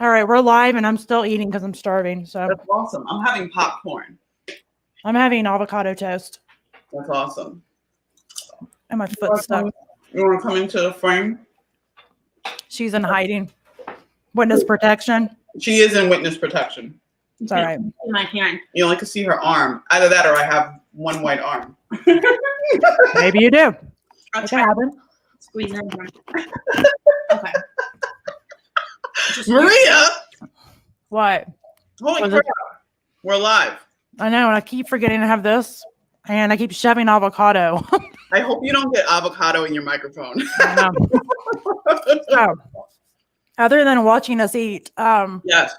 All right, we're live and I'm still eating because I'm starving. So That's awesome. I'm having popcorn. I'm having avocado toast. That's awesome. And my foot's stuck. You want to come into the frame? She's in hiding. Witness protection. She is in witness protection. It's all right. In my hand. You only can see her arm. Either that or I have one white arm. Maybe you do. I'll It try can happen. squeeze in. Okay. Maria! What? Holy crap. We're live. I know, and I keep forgetting to have this, and I keep shoving avocado. I hope you don't get avocado in your microphone. I know. So, other than watching us eat, Yes.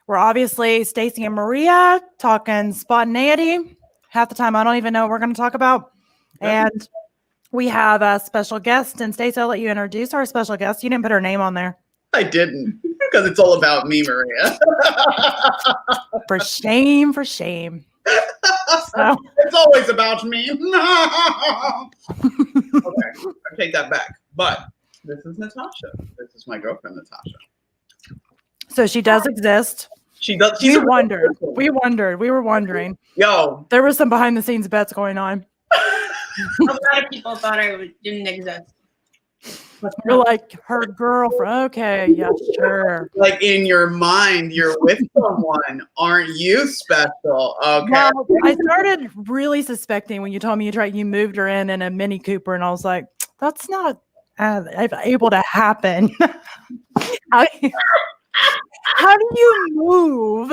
we're obviously Stacey and Maria talking spontaneity. Half the time, I don't even know what we're going to talk about. Yeah. And we have a special guest. And Stacey, I'll let you introduce our special guest. You didn't put her name on there. I didn't, because it's all about me, Maria. For shame, for shame. So. It's always about me. No. Okay, I take that back. But this is Natasha. This is my girlfriend, Natasha. So she does exist. She does. We wondered. We were wondering. Yo. There was some behind the scenes bets going on. A lot of people thought I didn't exist. You're like her girlfriend. Okay, yeah, sure. Like in your mind, you're with someone. Aren't you special? Okay. Well, I started really suspecting when you told me you moved her in a Mini Cooper, and I was like, that's not able to happen. How do you move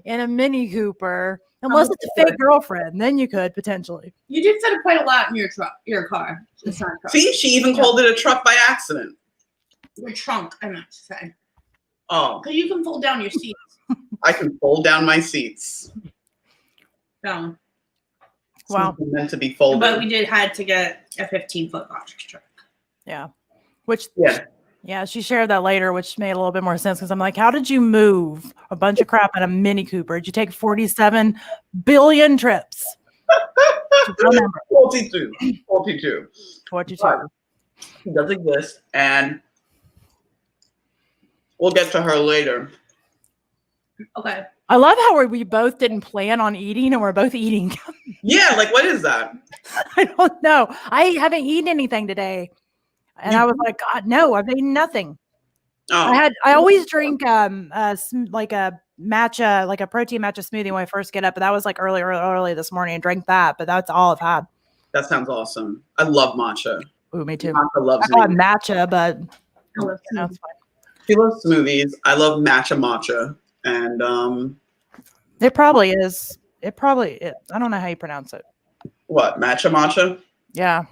in a Mini Cooper unless it's a fake girlfriend? Then you could potentially. You did fit quite a lot in your truck, your car. See, she even called it a truck by accident. Your trunk, I meant to say. Oh. Because you can fold down your seats. I can fold down my seats. So. Wow. Meant to be folded. But we had to get a 15-foot box truck. Yeah. Which. Yeah, she shared that later, which made a little bit more sense because I'm like, how did you move a bunch of crap in a Mini Cooper? Did you take 47 billion trips? 42. She does exist, and we'll get to her later. Okay. I love how we both didn't plan on eating, and we're both eating. Yeah, like what is that? I don't know. I haven't eaten anything today. And I was like, God, no, I've eaten nothing. Oh. I always drink like a matcha, like a protein matcha smoothie when I first get up, but that was like early this morning and drank that, but that's all I've had. That sounds awesome. I love matcha. Ooh, me too. Matcha loves I call it matcha, but it's fine. She loves smoothies. I love matcha, and it probably is. I don't know how you pronounce it. What, matcha? Yeah.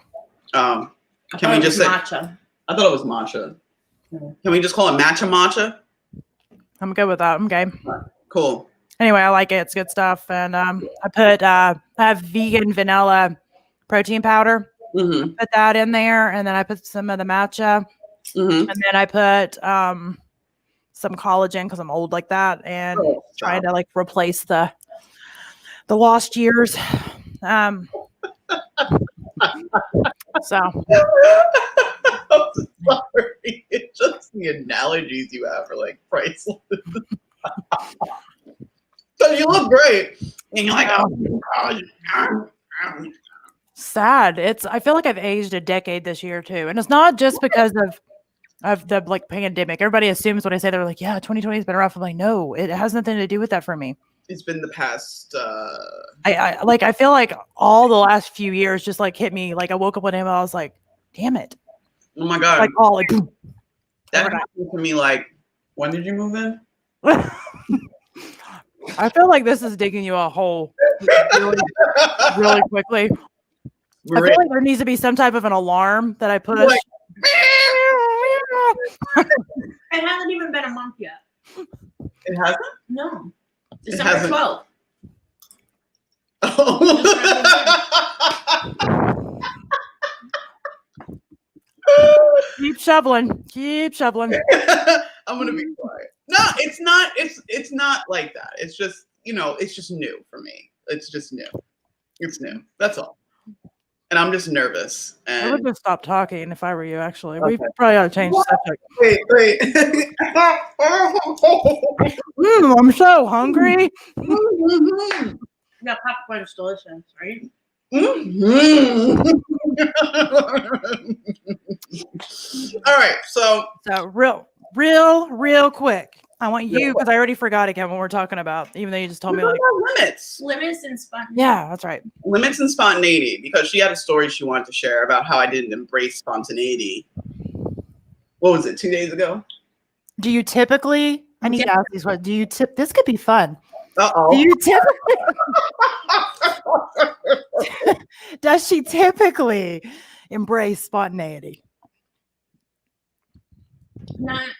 Can we just say matcha? I thought it was matcha. Can we just call it matcha? I'm good with that. I'm game. Right, cool. Anyway, I like it. It's good stuff. And I have vegan vanilla protein powder. Mm-hmm. Put that in there, and then I put some of the matcha, and then I put some collagen because I'm old like that, and trying to like replace the lost years. So I'm sorry. It's just the analogies you have are like priceless. So you look great. And you're like, oh. Sad. I feel like I've aged a decade this year too. And it's not just because of the like pandemic. Everybody assumes when I say they're like, yeah, 2020 has been rough. I'm like, no, it has nothing to do with that for me. It's been the past. I feel like all the last few years just like hit me. Like I woke up one day and I was like, damn it. Oh my God. Like all like that happened to me. Like, when did you move in? I feel like this is digging you a hole really, really quickly. I feel like there needs to be some type of an alarm that I push. Like, it hasn't even been a month yet. It hasn't? No. December 12th. Oh. Keep shoveling. I'm gonna be quiet. No, it's not. It's not like that. It's just, it's just new for me. It's just new. It's new. That's all. and I'm just nervous. I would And just stop talking if I were you, actually. Okay. We probably ought to change the subject. wait. I'm so hungry. Yeah, popcorn's delicious, right? All right, so real quick. I want you, because I already forgot again what we're talking about, even though you just told me like limits. Limits and spontaneity. Yeah, that's right. Limits and spontaneity, because she had a story she wanted to share about how I didn't embrace spontaneity. What was it, 2 days ago? Do you typically, I need to ask these questions. Do you this could be fun. Uh-oh. Do you typically, does she typically embrace spontaneity?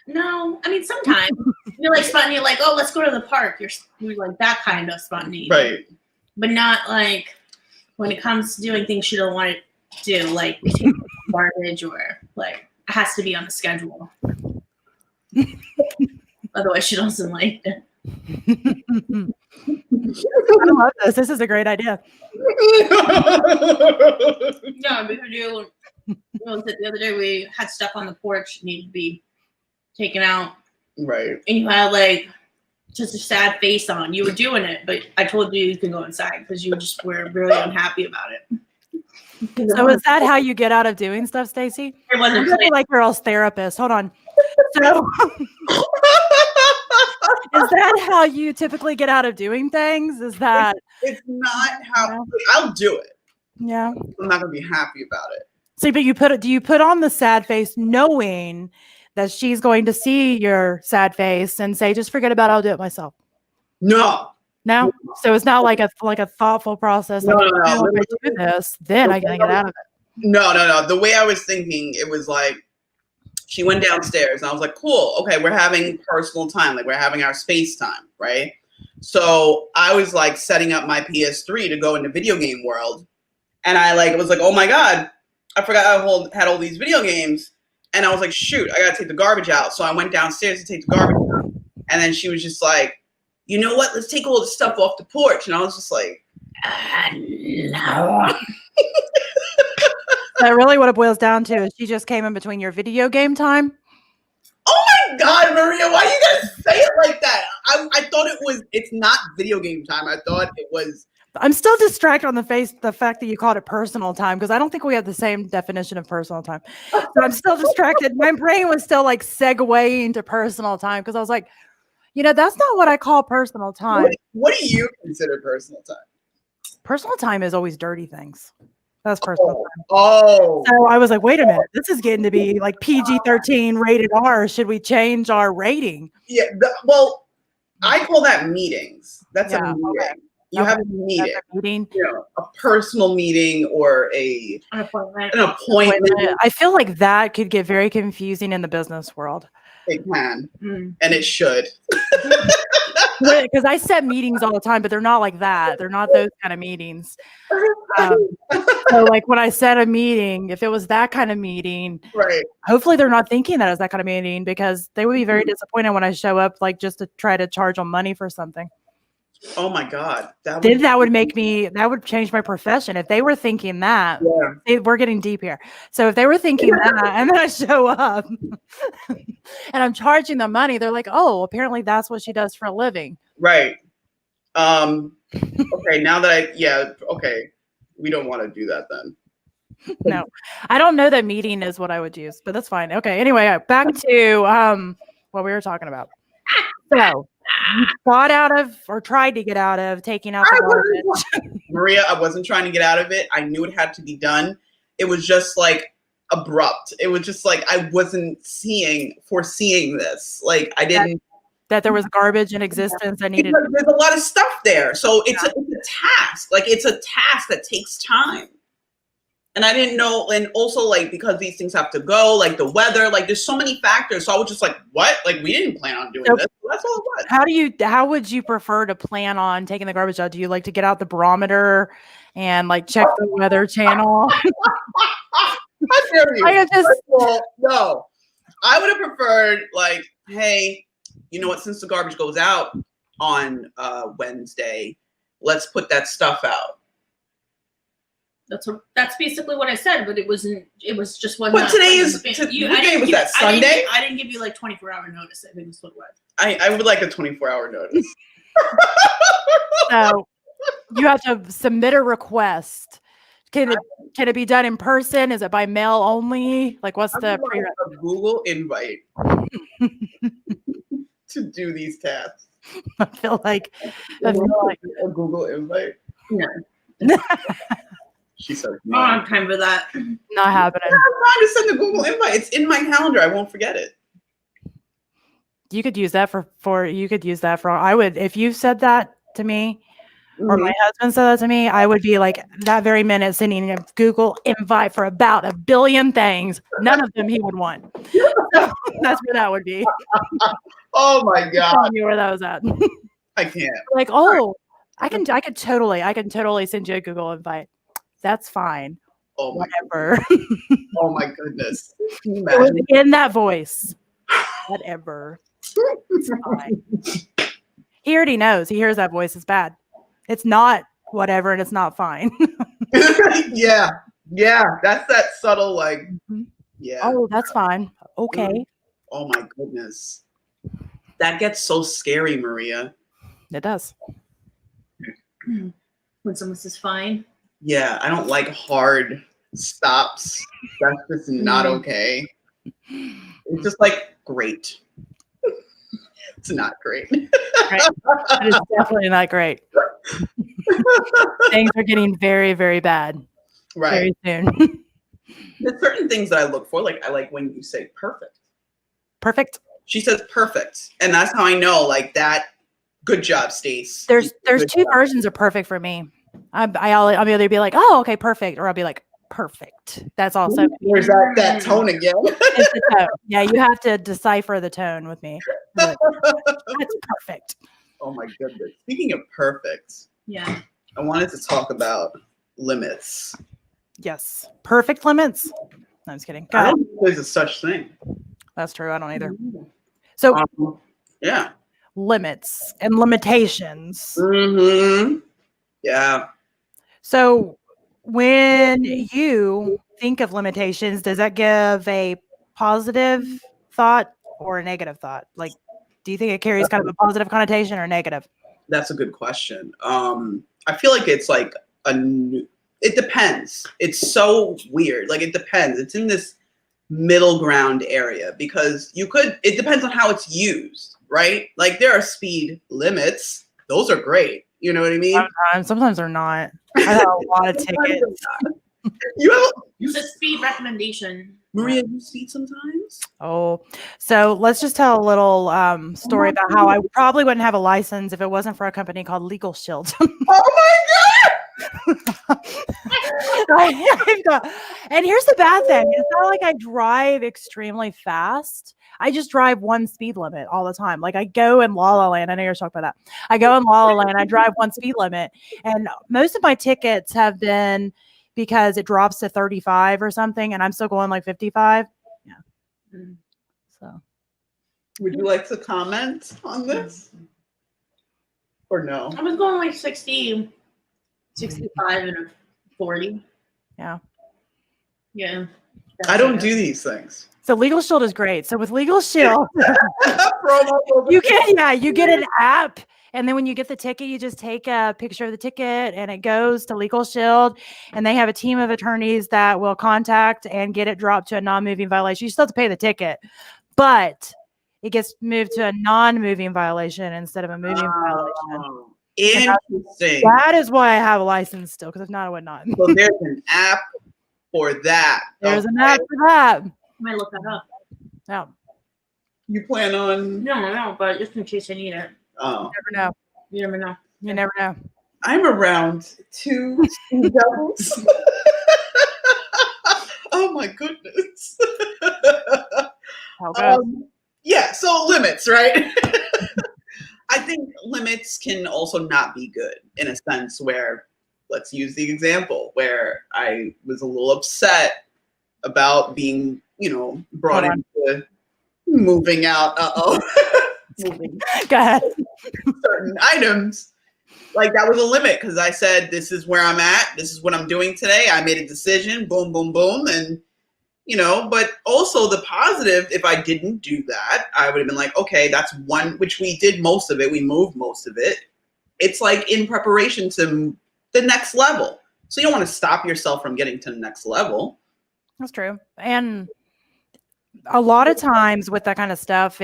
No. I mean, sometimes you're like spontaneous, like, oh, let's go to the park. You're like that kind of spontaneity. Right. But not like when it comes to doing things she don't want to do, like taking garbage or like it has to be on the schedule. Otherwise, she doesn't like it. I love this. This is a great idea. Yeah, because the other day we had stuff on the porch that needed to be taken out. Right. And you had like just a sad face on. You were doing it, but I told you can go inside because you just were really unhappy about it. So is that how you get out of doing stuff, Stacey? It wasn't I'm gonna be like girl's therapist. Hold on. So is that how you typically get out of doing things? Is that it's not how I'll do it. Yeah. I'm not gonna be happy about it. See, but do you put on the sad face knowing that she's going to see your sad face and say, just forget about it, I'll do it myself? No. No? So it's not like a thoughtful process. Like, No. If I do this, then I gotta get out of it. No. The way I was thinking, it was like she went downstairs and I was like, cool, okay, we're having personal time, like we're having our space time, right? So I was like setting up my PS3 to go into video game world. And I was like, oh my God, I forgot I had all these video games. And I was like, shoot, I gotta take the garbage out. So I went downstairs to take the garbage out. And then she was just like, you know what? Let's take all the stuff off the porch. And I was just like, no. That really what it boils down to is she just came in between your video game time. Oh my God, Maria, why you guys say it like that? I thought it's not video game time. I thought it was. I'm still distracted on the fact that you called it personal time, because I don't think we have the same definition of personal time. So I'm still distracted. My brain was still like segueing to personal time because I was like, that's not what I call personal time. What do you consider personal time? Personal time is always dirty things. That's personal time. Oh. So I was like, wait a minute. This is getting to be like PG-13 rated R. Should we change our rating? Yeah. Well, I call that meetings. That's a meeting. Okay. You have a meeting. A meeting. A personal meeting or an appointment. I feel like that could get very confusing in the business world. It can. And it should. Because I set meetings all the time, but they're not like that. They're not those kind of meetings. So like when I set a meeting, if it was that kind of meeting, right? Hopefully they're not thinking that as that kind of meeting, because they would be very disappointed when I show up like just to try to charge them money for something. Oh my God. That would change my profession. If they were thinking that, we're getting deep here. So if they were thinking that, and then I show up and I'm charging them money, they're like, oh, apparently that's what she does for a living. Right. Okay. Now that okay. We don't want to do that then. No, I don't know that meeting is what I would use, but that's fine. Okay. Anyway, back to what we were talking about. So you got out of, or tried to get out of, taking out the garbage. Maria, I wasn't trying to get out of it. I knew it had to be done. It was just like abrupt. It was just like I wasn't foreseeing this. Like I didn't. That there was garbage in existence. There's a lot of stuff there. So it's a task. Like it's a task that takes time. And I didn't know, and also like because these things have to go, like the weather, like there's so many factors. So I was just like, what? Like we didn't plan on doing this. So that's all it was. How would you prefer to plan on taking the garbage out? Do you like to get out the barometer and like check the weather channel? How dare you? No. I would have preferred like, hey, you know what? Since the garbage goes out on Wednesday, let's put that stuff out. That's basically what I said, but it wasn't. It was just one. But today is what day was that? Sunday. I didn't give you like 24-hour notice. I think that's what it was. I would like a 24-hour notice. So you have to submit a request. Can it be done in person? Is it by mail only? Like, what's the a Google invite to do these tasks? I feel like a Google invite. No. She said, "No, I don't have time for that." Not happening. I don't have time to send the Google invite. It's in my calendar. I won't forget it. You could use that for. You could use that for. I would, if you said that to me. Or my husband said that to me, I would be like that very minute sending a Google invite for about 1 billion things. None of them he would want. So that's where that would be. Oh my God. Tell me where that was at. I can't. Like, oh, I can totally send you a Google invite. That's fine. Oh my whatever. Oh my goodness. It was in that voice. Whatever. It's fine. He already knows. He hears that voice is bad. It's not whatever, and it's not fine. Yeah. That's that subtle, like, yeah. Oh, that's fine. Okay. Oh my goodness. That gets so scary, Maria. It does. When someone says fine. Yeah, I don't like hard stops. That's just not okay. It's just like, great. It's not great. Right. It is definitely not great. Things are getting very, very bad. Right. Very soon. There's certain things that I look for. Like, I like when you say perfect. Perfect. She says perfect. And that's how I know, like, that. Good job, Stace. There's two versions of perfect for me. I'll either be like, oh, okay, perfect. Or I'll be like, perfect. That's also. Where's that tone again? It's the tone. Yeah, you have to decipher the tone with me. Like, that's perfect. Oh my goodness. Speaking of perfect, yeah, I wanted to talk about limits. Yes. Perfect limits? No, I'm just kidding. Go I ahead. don't think there's a such thing. That's true. I don't either. So yeah. Limits and limitations. Mm-hmm. Yeah. So when you think of limitations, does that give a positive thought or a negative thought? Like, do you think it carries kind of a positive connotation or negative? That's a good question. I feel like it's like it depends. It's so weird. Like, it depends. It's in this middle ground area because it depends on how it's used, right? Like, there are speed limits. Those are great. You know what I mean? Sometimes they're not. I have a lot of tickets. You the speed recommendation. Maria, you speed sometimes? Oh, so let's just tell a little story about how I probably wouldn't have a license if it wasn't for a company called Legal Shield. Oh my God! And here's the bad thing. It's not like I drive extremely fast. I just drive one speed limit all the time. Like, I go in La La Land. I know you're talking about that. I go in La La Land. I drive one speed limit. And most of my tickets have been because it drops to 35 or something. And I'm still going like 55. Yeah. So. Would you like to comment on this? Or no? I was going like 60, 65 and a 40. Yeah. Yeah. I don't do these things. So Legal Shield is great. So with Legal Shield, you get an app. And then when you get the ticket, you just take a picture of the ticket and it goes to Legal Shield. And they have a team of attorneys that will contact and get it dropped to a non-moving violation. You still have to pay the ticket, but it gets moved to a non-moving violation instead of a moving violation. Interesting. That is why I have a license still, because if not, I would not. So there's an app for that. There's an app for that. I might look that up. No. You plan on? No, but just in case I need it. Oh. You never know. You never know. You never know. I'm around two devils. Oh my goodness. Yeah, so limits, right? I think limits can also not be good in a sense where, let's use the example where I was a little upset about being, brought into moving out. Moving Go ahead. certain items. Like that was a limit because I said, this is where I'm at. This is what I'm doing today. I made a decision, boom, boom, boom. And, but also the positive, if I didn't do that, I would have been like, okay, that's one, which we did most of it. We moved most of it. It's like in preparation to the next level. So you don't want to stop yourself from getting to the next level. That's true. And a lot of times with that kind of stuff,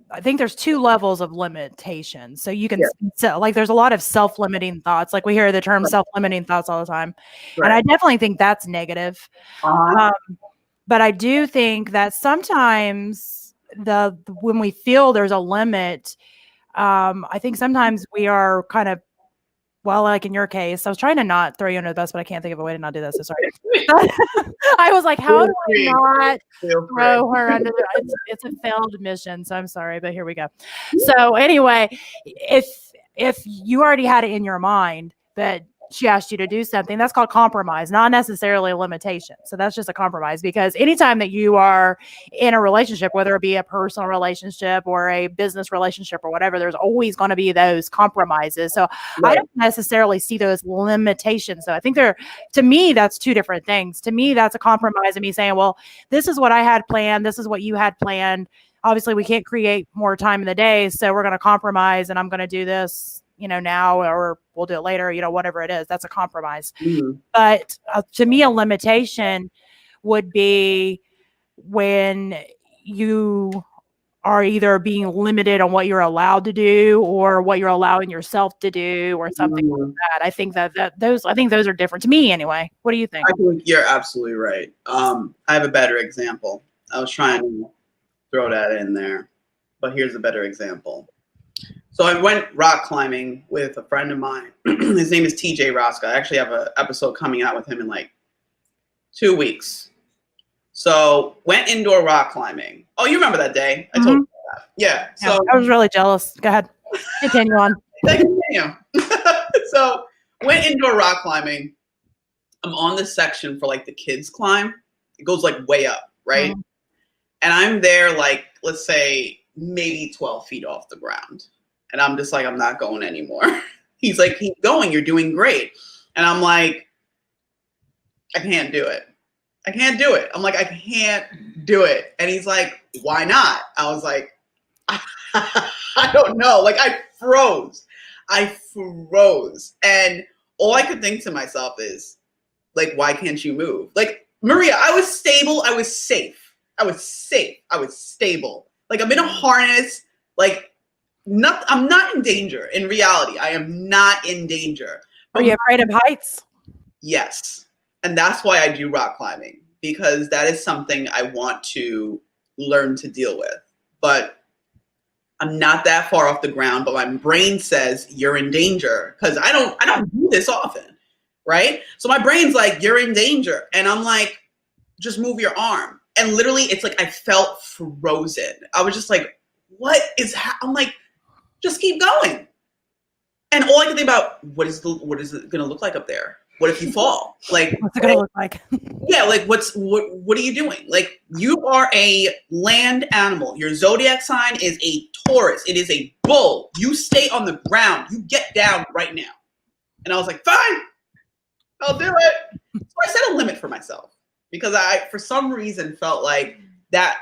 I think there's two levels of limitation. So you can, there's a lot of self-limiting thoughts. Like we hear the term self-limiting thoughts all the time. Right. And I definitely think that's negative. But I do think that sometimes when we feel there's a limit, I think sometimes we are kind of, well, like in your case, I was trying to not throw you under the bus, but I can't think of a way to not do this. So sorry. I was like, how do I not throw her under the it's a failed mission. So I'm sorry, but here we go. So anyway, if you already had it in your mind that she asked you to do something, that's called compromise, not necessarily a limitation. So that's just a compromise, because anytime that you are in a relationship, whether it be a personal relationship or a business relationship or whatever, there's always going to be those compromises. So I don't necessarily see those limitations. So I think to me, that's two different things. To me, that's a compromise of me saying, well, this is what I had planned. This is what you had planned. Obviously, we can't create more time in the day. So we're going to compromise, and I'm going to do this now, or we'll do it later, whatever it is. That's a compromise. Mm-hmm. But to me, a limitation would be when you are either being limited on what you're allowed to do or what you're allowing yourself to do or something like that. I think those are different to me anyway. What do you think? I think you're absolutely right. I have a better example. I was trying to throw that in there, but here's a better example. So I went rock climbing with a friend of mine. His name is TJ Rosca. I actually have an episode coming out with him in like 2 weeks. So went indoor rock climbing. Oh, you remember that day? I told you that. Yeah. So I was really jealous. Go ahead. Continue on. Continue. So went indoor rock climbing. I'm on this section for like the kids climb. It goes like way up, right? Mm-hmm. And I'm there like, let's say maybe 12 feet off the ground. And I'm just like, I'm not going anymore. He's like, keep going. You're doing great. And I'm like, I can't do it. I can't do it. I'm like, I can't do it. And he's like, why not? I was like, I don't know. Like I froze. And all I could think to myself is like, why can't you move? Like, Maria, I was stable. I was safe. I was stable. Like I'm in a harness. Like, I'm not in danger. In reality, I am not in danger. Are you afraid of heights? Yes. And that's why I do rock climbing, because that is something I want to learn to deal with. But I'm not that far off the ground, but my brain says you're in danger because I don't do this often, right? So my brain's like, you're in danger. And I'm like, just move your arm. And literally, it's like I felt frozen. I was just like, what is I'm like, just keep going. And all I can think about, what is it going to look like up there? What if you fall? Like, what's it going to look like? Yeah. Like what are you doing? Like you are a land animal. Your zodiac sign is a Taurus. It is a bull. You stay on the ground. You get down right now. And I was like, fine, I'll do it. So I set a limit for myself because I, for some reason, felt like that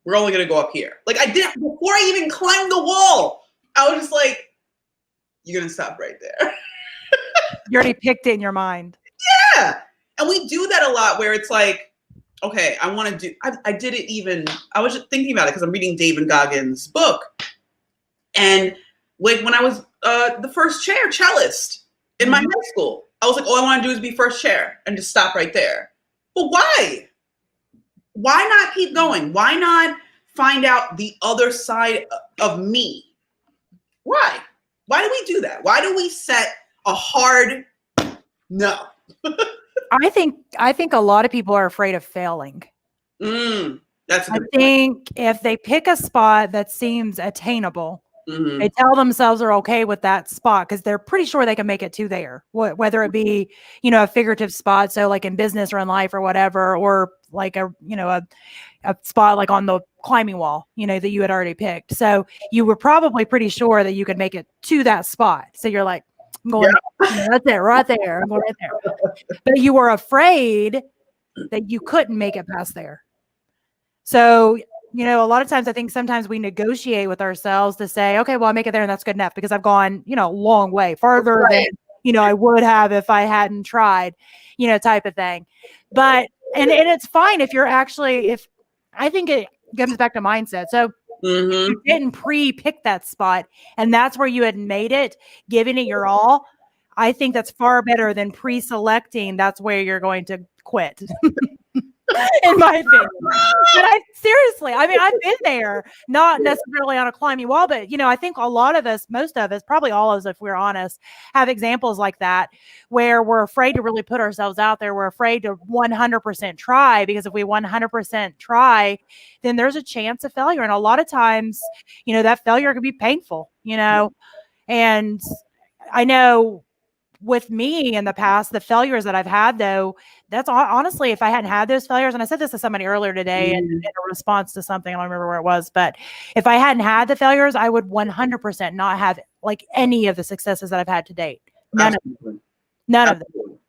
we're only going to go up here. Like I did before I even climbed the wall. I was just like, you're going to stop right there. You already picked it in your mind. Yeah. And we do that a lot where it's like, okay, I want to do, I did it even, I was just thinking about it because I'm reading David Goggins' book. And like when I was the first chair cellist in my high school, I was like, all I want to do is be first chair and just stop right there. But why? Why not keep going? Why not find out the other side of me? Why? Why do we do that? Why do we set a hard no? I think a lot of people are afraid of failing. That's a good I think if they pick a spot that seems attainable, they tell themselves they're okay with that spot because they're pretty sure they can make it to there. Whether it be, a figurative spot, so like in business or in life or whatever, or like a spot like on the climbing wall, that you had already picked. So you were probably pretty sure that you could make it to that spot. So you're like, I'm going, that's it, right there. I'm going right there. But you were afraid that you couldn't make it past there. So, a lot of times I think sometimes we negotiate with ourselves to say, okay, well, I make it there and that's good enough because I've gone, a long way farther than, I would have if I hadn't tried, type of thing. But, and it's fine if you're actually, I think it comes back to mindset. So you didn't pre-pick that spot and that's where you had made it, giving it your all. I think that's far better than pre-selecting. That's where you're going to quit. In my opinion. But seriously, I've been there, not necessarily on a climbing wall, but I think a lot of us, most of us, probably all of us, if we're honest, have examples like that where we're afraid to really put ourselves out there. We're afraid to 100% try, because if we 100% try, then there's a chance of failure. And a lot of times, that failure can be painful, and I know with me in the past, the failures that I've had, though, that's honestly, if I hadn't had those failures, and I said this to somebody earlier today in a response to something, I don't remember where it was, but if I hadn't had the failures, I would 100% not have like any of the successes that I've had to date. None of them.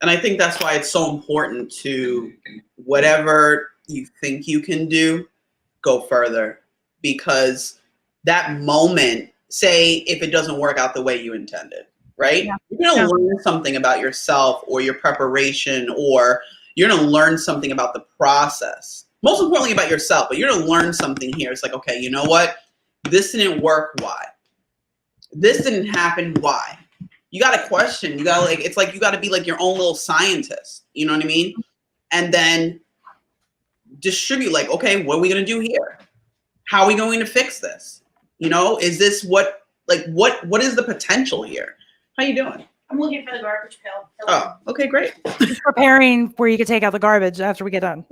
And I think that's why it's so important to, whatever you think you can do, go further, because that moment, say if it doesn't work out the way you intended, right? Yeah. You're going to learn something about yourself or your preparation, or you're going to learn something about the process. Most importantly about yourself, but you're going to learn something here. It's like, okay, you know what? This didn't work. Why? This didn't happen. Why? You got to question. You got to it's like you got to be like your own little scientist. You know what I mean? And then distribute like, okay, what are we going to do here? How are we going to fix this? Is this what is the potential here? How you doing? I'm looking for the garbage pail. Oh, okay, great. Just preparing where you can take out the garbage after we get done.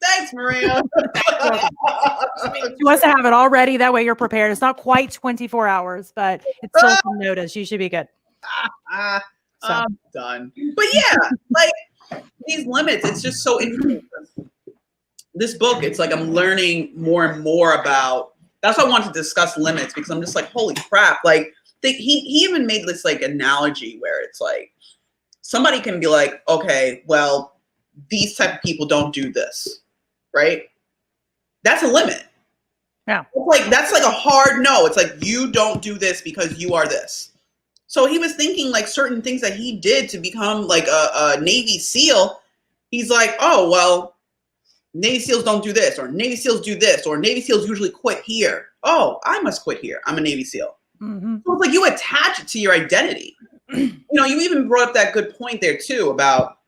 Thanks, Maria. She wants to have it all ready. That way you're prepared. It's not quite 24 hours, but it's still some notice. You should be good. I'm done. But yeah, like these limits, it's just so interesting. This book, it's like I'm learning more and more about. That's why I want to discuss limits, because I'm just like, holy crap. Like he even made this like analogy where it's like somebody can be like, okay, well, these type of people don't do this, right? That's a limit. Yeah. That's like a hard no. It's like, you don't do this because you are this. So he was thinking like certain things that he did to become like a Navy SEAL. He's like, oh, well, Navy SEALs don't do this, or Navy SEALs do this, or Navy SEALs usually quit here. Oh, I must quit here. I'm a Navy SEAL. Mm-hmm. So it's like you attach it to your identity. You even brought up that good point there too about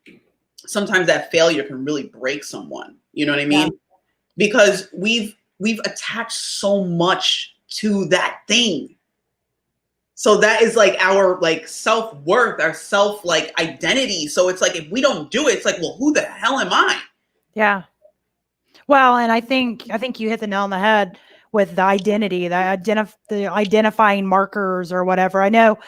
sometimes that failure can really break someone. You know what I mean? Yeah. Because we've attached so much to that thing. So that is like our like self-worth, our self like identity. So it's like if we don't do it, it's like, well, who the hell am I? Yeah. Well, and I think you hit the nail on the head with the identity, the identifying markers or whatever. I know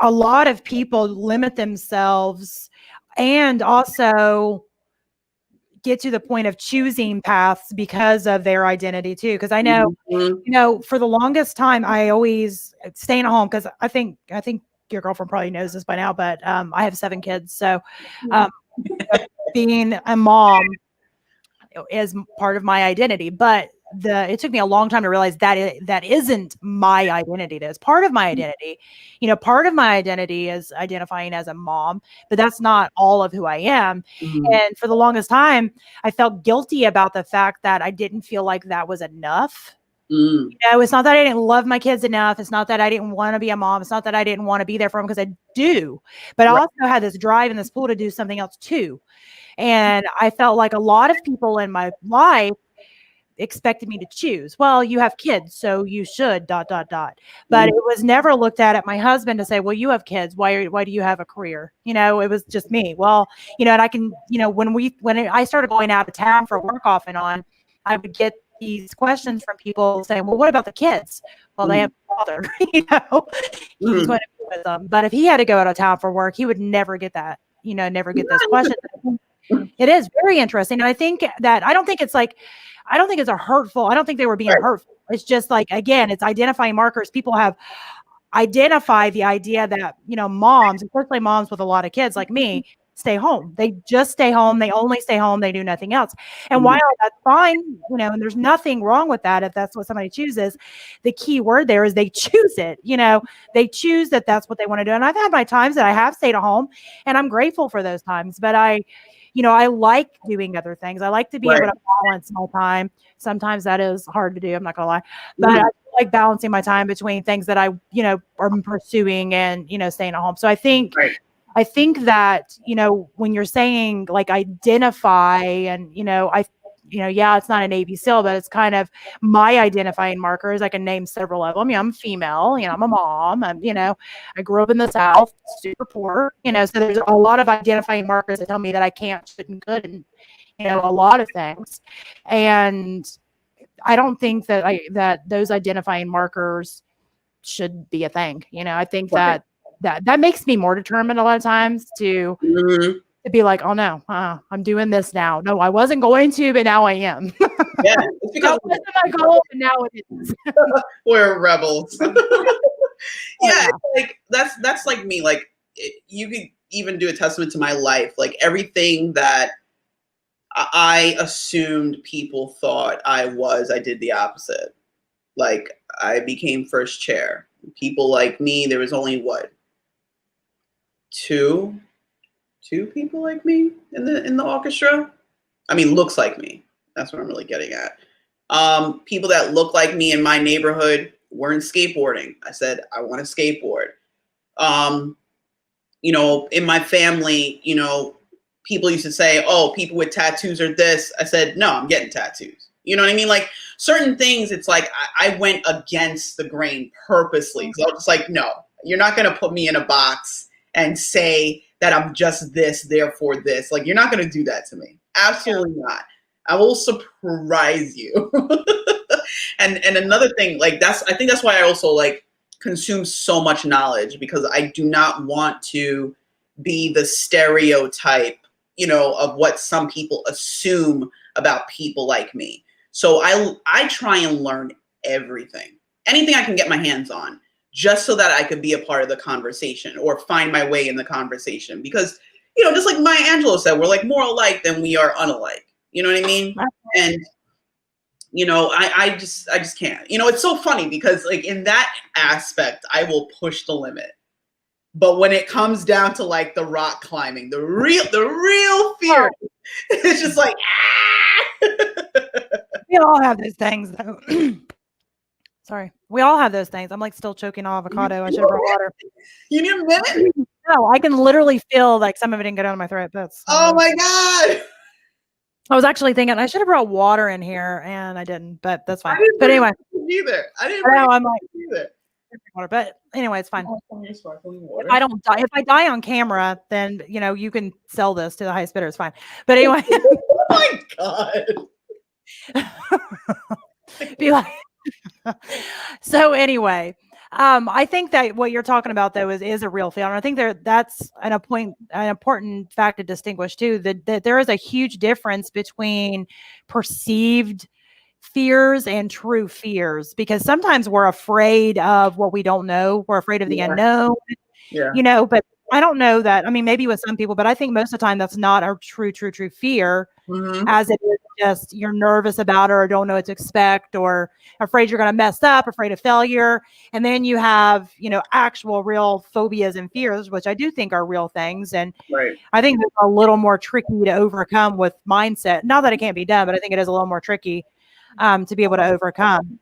a lot of people limit themselves and also get to the point of choosing paths because of their identity too. Because I know, for the longest time, I always staying at home, because I think your girlfriend probably knows this by now, but I have 7 kids. So being a mom is part of my identity, but it took me a long time to realize that isn't my identity. That's part of my identity. Part of my identity is identifying as a mom, but that's not all of who I am. Mm-hmm. And for the longest time, I felt guilty about the fact that I didn't feel like that was enough. Mm. It's not that I didn't love my kids enough. It's not that I didn't want to be a mom. It's not that I didn't want to be there for them, because I do. But I also had this drive and this pull to do something else too. And I felt like a lot of people in my life expected me to choose. Well, you have kids, so you should ... But it was never looked at my husband to say, well, you have kids. Why do you have a career? It was just me. Well, and I can, when I started going out of town for work off and on, I would get these questions from people saying, well, what about the kids? Well, they have a father, he's going to be with them. But if he had to go out of town for work, he would never get that, never get those questions. It is very interesting. And I think that, I don't think it's a hurtful, I don't think they were being hurtful. It's just like, again, it's identifying markers. People have identify the idea that, moms, especially moms with a lot of kids like me, stay home. They just stay home. They only stay home. They do nothing else. And while that's fine, and there's nothing wrong with that if that's what somebody chooses, the key word there is they choose it. They choose that that's what they want to do. And I've had my times that I have stayed at home, and I'm grateful for those times. But I like doing other things. I like to be able to balance my time. Sometimes that is hard to do. I'm not going to lie. But I like balancing my time between things that I, are pursuing and, staying at home. So I think that, when you're saying like identify and, it's not a Navy SEAL, but it's kind of my identifying markers. I can name several of them. I'm female, I'm a mom, I grew up in the South, super poor, so there's a lot of identifying markers that tell me that I can't, shouldn't, couldn't, a lot of things. And I don't think that that those identifying markers should be a thing. I think that makes me more determined a lot of times to be like, oh no, I'm doing this now. No, I wasn't going to, but now I am. Yeah, it's because that wasn't my goal, and now it is. We're rebels. Yeah, like that's like me. Like you could even do a testament to my life. Like everything that I assumed people thought I was, I did the opposite. Like I became first chair. People like me, there was only two people like me in the orchestra. I mean, looks like me. That's what I'm really getting at. People that look like me in my neighborhood weren't skateboarding. I said, I want to skateboard. In my family, people used to say, oh, people with tattoos are this. I said, no, I'm getting tattoos. You know what I mean? Like certain things, it's like I went against the grain purposely. So I was just like, no, you're not going to put me in a box and say that I'm just this, therefore this. Like, you're not going to do that to me. Absolutely not. I will surprise you. And another thing, like I think that's why I also like consume so much knowledge, because I do not want to be the stereotype, of what some people assume about people like me. So I try and learn everything, anything I can get my hands on, just so that I could be a part of the conversation or find my way in the conversation. Because, just like Maya Angelou said, we're like more alike than we are unalike. You know what I mean? And, I just can't. It's so funny because like in that aspect, I will push the limit. But when it comes down to like the rock climbing, the real fear, it's just like, We all have those things though. Sorry. We all have those things. I'm like still choking on avocado. I should have brought water. You need a minute? No, I can literally feel like some of it didn't go down my throat. Oh my God. I was actually thinking I should have brought water in here and I didn't, but that's fine. But anyway. Either. I didn't know, I'm like either. Water, but anyway, it's fine. If I don't die, if I die on camera, then you can sell this to the highest bidder. It's fine. But anyway. Oh my God. Be like, so anyway, I think that what you're talking about though is a real fear. And I think that's an important fact to distinguish too, that there is a huge difference between perceived fears and true fears, because sometimes we're afraid of what we don't know. We're afraid of the unknown, but I don't know that. I mean, maybe with some people, but I think most of the time that's not a true fear, as it is just you're nervous about it or don't know what to expect or afraid you're going to mess up, afraid of failure. And then you have, actual real phobias and fears, which I do think are real things. And I think it's a little more tricky to overcome with mindset. Not that it can't be done, but I think it is a little more tricky to be able to overcome.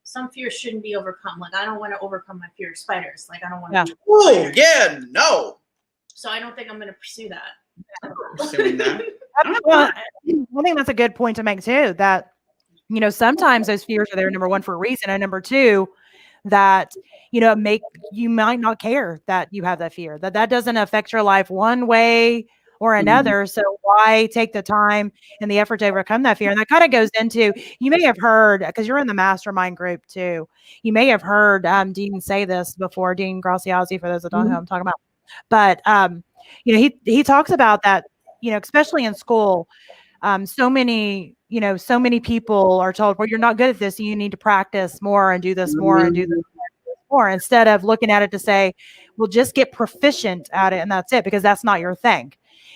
Some fears shouldn't be overcome. Like I don't want to overcome my fear of spiders. Like I don't want to. Oh yeah, no. So I don't think I'm going to pursue that. Pursuing that. Well, I think that's a good point to make too. That sometimes those fears are there. Number one, for a reason, and number two, that you might not care that you have that fear. That doesn't affect your life one way or another. So why take the time and the effort to overcome that fear? And that kind of goes into, you may have heard, because you're in the mastermind group too, you may have heard Dean say this before, Dean Graziazzi, for those that don't know who I'm talking about. But, he talks about that, especially in school, so many people are told, well, you're not good at this. So you need to practice more and do this more and do this. more, instead of looking at it to say, well, just get proficient at it and that's it, because that's not your thing.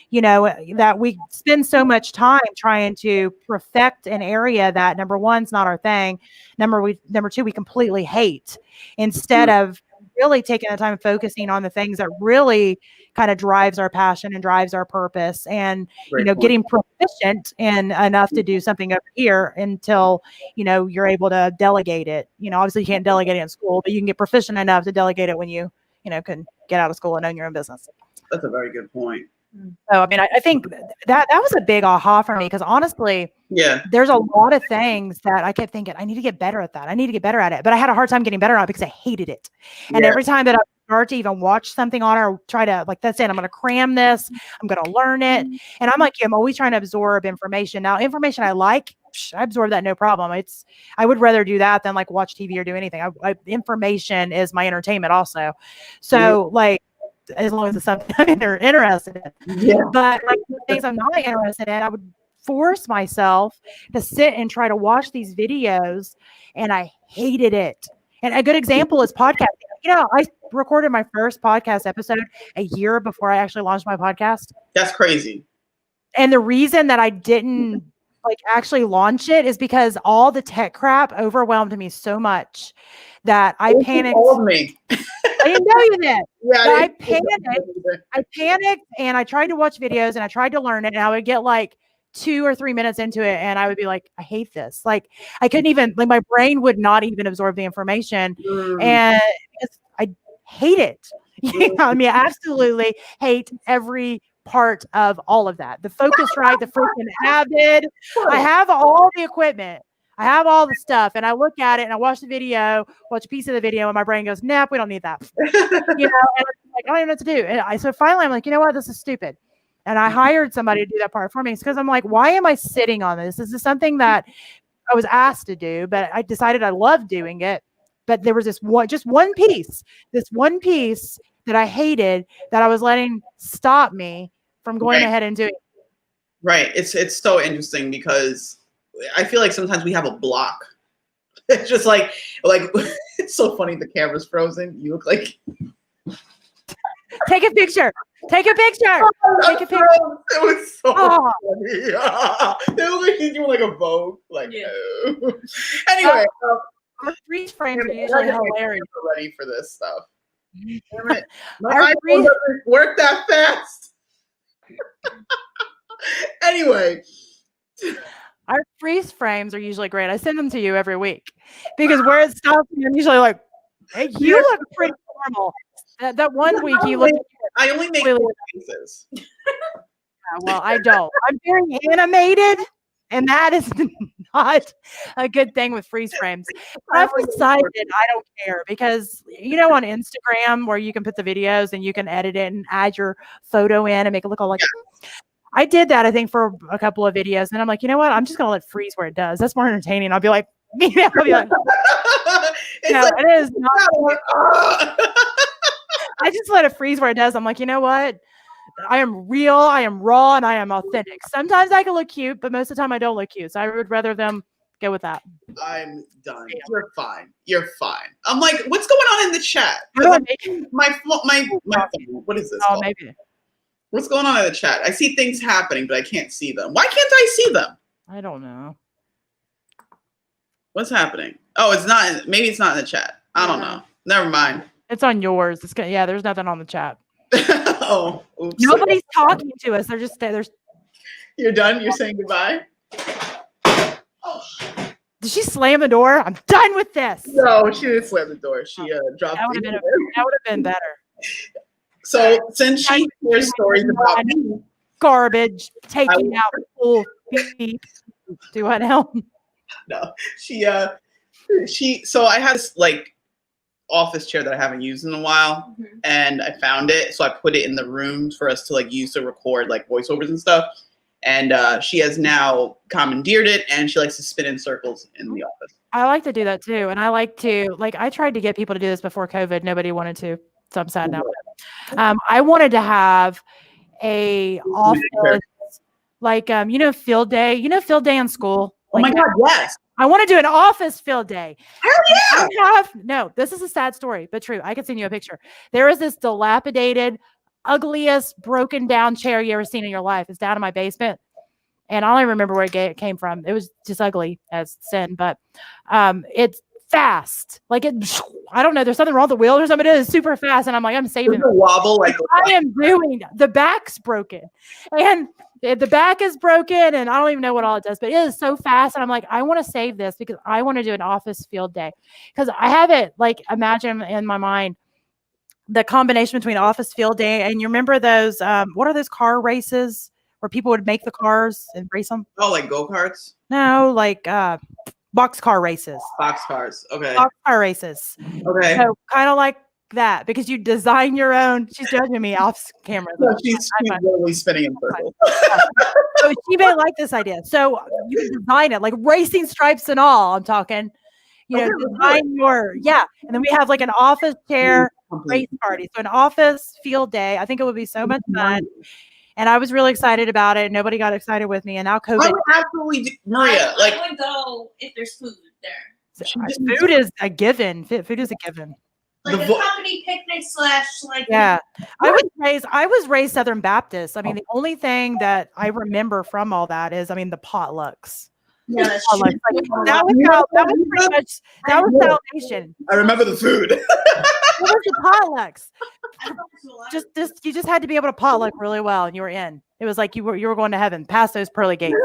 You know, that we spend so much time trying to perfect an area that, number one, is not our thing. Number two, we completely hate, instead of really taking the time focusing on the things that really kind of drives our passion and drives our purpose, and, you know, getting proficient in enough to do something over here until, you know, you're able to delegate it. You know, obviously you can't delegate it in school, but you can get proficient enough to delegate it when you know, can get out of school and own your own business. That's a very good point. So, I mean, I think that was a big aha for me, because honestly, there's a lot of things that I kept thinking, I need to get better at that. I need to get better at it. But I had a hard time getting better at it because I hated it. And every time that I start to even watch something on it or try to, like, that's it, I'm going to cram this, I'm going to learn it. And I'm like, I'm always trying to absorb information. Now, information I like, I absorb that no problem. I would rather do that than like watch TV or do anything. Information is my entertainment also. So like, as long as it's something I'm interested in. But like the things I'm not interested in, I would force myself to sit and try to watch these videos, and I hated it. And a good example is podcasting. You know, I recorded my first podcast episode a year before I actually launched my podcast. That's crazy. And the reason that I didn't like actually launch it is because all the tech crap overwhelmed me so much that I panicked. I didn't know you did. I panicked and I tried to watch videos and I tried to learn it, and I would get like 2 or 3 minutes into it and I would be like, I hate this. Like, I couldn't even, like, my brain would not even absorb the information. And I hate it. You know, I mean, I absolutely hate every part of all of that. The Focusrite, the freaking Avid. I have all the equipment. I have all the stuff, and I look at it and I watch the video, watch a piece of the video, and my brain goes, nope, we don't need that. You know, and I'm like, I don't even know what to do. And so finally I'm like, you know what? This is stupid. And I hired somebody to do that part for me, because I'm like, why am I sitting on this? This is something that I was asked to do, but I decided I loved doing it. But there was this one piece that I hated that I was letting stop me from going ahead and doing it. Right. It's so interesting, because I feel like sometimes we have a block. It's just like it's so funny. The camera's frozen. You look like take a picture. Take a picture. Take a picture. It was so funny. They look like he's doing like a Vogue. Like, no. Anyway, our freeze frames are usually hilarious. Ready for this stuff. Damn it. My iPhone doesn't work that fast. Anyway. Our freeze frames are usually great. I send them to you every week, because where it stops me, I'm usually like, hey, you look pretty normal. That one week you look. I only make faces. Yeah, well, I don't. I'm very animated, and that is not a good thing with freeze frames. But I've decided I don't care, because, you know, on Instagram where you can put the videos and you can edit it and add your photo in and make it look all like. I did that, I think, for a couple of videos, and I'm like, you know what? I'm just gonna let freeze where it does. That's more entertaining. I'll be like, no, it is not. I just let it freeze where it does. I'm like, you know what? I am real, I am raw, and I am authentic. Sometimes I can look cute, but most of the time I don't look cute. So I would rather them go with that. I'm done. Yeah. You're fine. You're fine. I'm like, what's going on in the chat? My what is this? Oh, maybe. What's going on in the chat? I see things happening, but I can't see them. Why can't I see them? I don't know. What's happening? Oh, it's not. Maybe it's not in the chat. I don't know. Never mind. It's on yours. Yeah, there's nothing on the chat. Oh, oops. Nobody's talking to us. They're just there's. You're done. You're saying goodbye. Oh. Did she slam the door? I'm done with this. No, she didn't slam the door. She dropped. That would have been better. So since she hears stories about garbage, taking out full beef, do what else? No, she. So I had this like office chair that I haven't used in a while, and I found it, so I put it in the room for us to like use to record like voiceovers and stuff. And she has now commandeered it, and she likes to spin in circles in the office. I like to do that too, and I like to I tried to get people to do this before COVID. Nobody wanted to, so I'm sad now. I wanted to have a office like field day. You know, field day in school. Oh my God, yes. I want to do an office field day. Hell yeah! No, this is a sad story, but true. I can send you a picture. There is this dilapidated, ugliest, broken down chair you ever seen in your life. It's down in my basement. And I don't even remember where it came from. It was just ugly as sin, but it's fast. Like I don't know. There's something wrong with the wheel or something. It is super fast. And I'm like, I'm saving it. Wobble like I am doing. The back's broken. And the back is broken and I don't even know what all it does, but it is so fast. And I'm like, I want to save this because I want to do an office field day because I have it like imagine in my mind the combination between office field day and you remember those, what are those car races where people would make the cars and race them? Oh, like go-karts? No, like boxcar races. Boxcars. Okay. Boxcar races. Okay. So kind of like that because you design your own. She's judging me off camera. No, she's literally spinning in circles. So she may like this idea. So you can design it like racing stripes and all. I'm talking, design your and then we have like an office chair race party. So an office field day. I think it would be so much fun. And I was really excited about it. Nobody got excited with me. And now COVID. I would absolutely, Maria. I would go if there's food there. So food is a given. Food is a given. Like a company picnic / like. Yeah. I was raised Southern Baptist. I mean, the only thing that I remember from all that is, the potlucks. Yeah, that's true. That was pretty much, that was salvation. I remember the food. What was the potlucks? You just had to be able to potluck really well and you were in. It was like you were going to heaven past those pearly gates.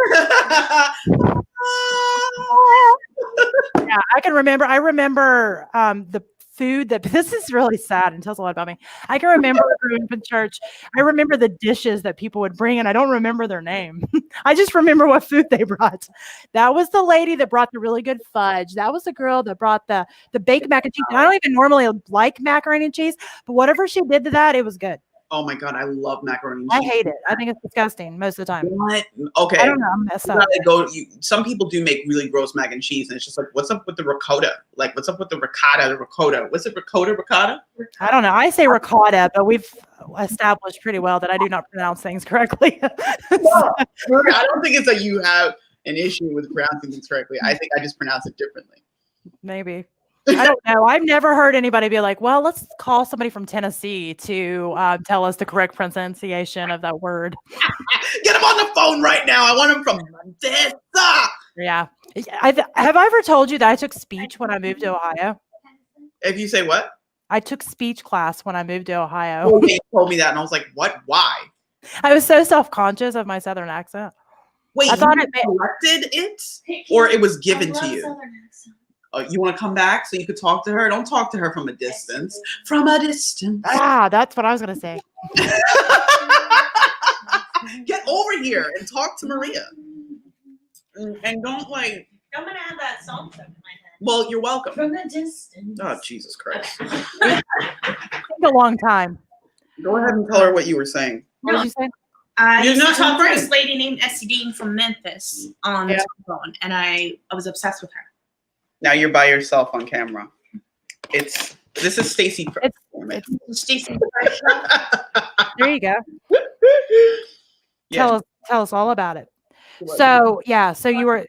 Yeah, I remember the food this is really sad and tells a lot about me. I can remember growing up in church. I remember the dishes that people would bring and I don't remember their name. I just remember what food they brought. That was the lady that brought the really good fudge. That was the girl that brought the baked mac and cheese. And I don't even normally like macaroni and cheese, but whatever she did to that, it was good. Oh my God, I love macaroni and cheese. I hate it. I think it's disgusting most of the time. What? Okay. I don't know. I'm messed up. Some people do make really gross mac and cheese, and it's just like, what's up with the ricotta? Like, what's up with the ricotta? What's it, ricotta? I don't know. I say ricotta, but we've established pretty well that I do not pronounce things correctly. No, I don't think it's that you have an issue with pronouncing things correctly. I think I just pronounce it differently. Maybe. I don't know. I've never heard anybody be like, well, let's call somebody from Tennessee to tell us the correct pronunciation of that word. Get him on the phone right now. I want him from Montesa. Yeah. Have I ever told you that I took speech when I moved to Ohio? If you say what? I took speech class when I moved to Ohio. Oh, you told me that, and I was like, what? Why? I was so self-conscious of my Southern accent. Wait, I thought you selected it? Or it was given to you? You want to come back so you could talk to her? Don't talk to her from a distance. From a distance. Ah, that's what I was going to say. Get over here and talk to Maria. And don't like... I'm going to have that song stuck in my head. Well, you're welcome. From a distance. Oh, Jesus Christ. It took a long time. Go ahead and tell her what you were saying. What did you say? I You're used not to talk to talking. this lady named Essie Dean from Memphis on the phone, and I was obsessed with her. Now you're by yourself on camera. This is Stacey Pryce. It's Stacey. There you go. Yeah. Tell us all about it. So you were,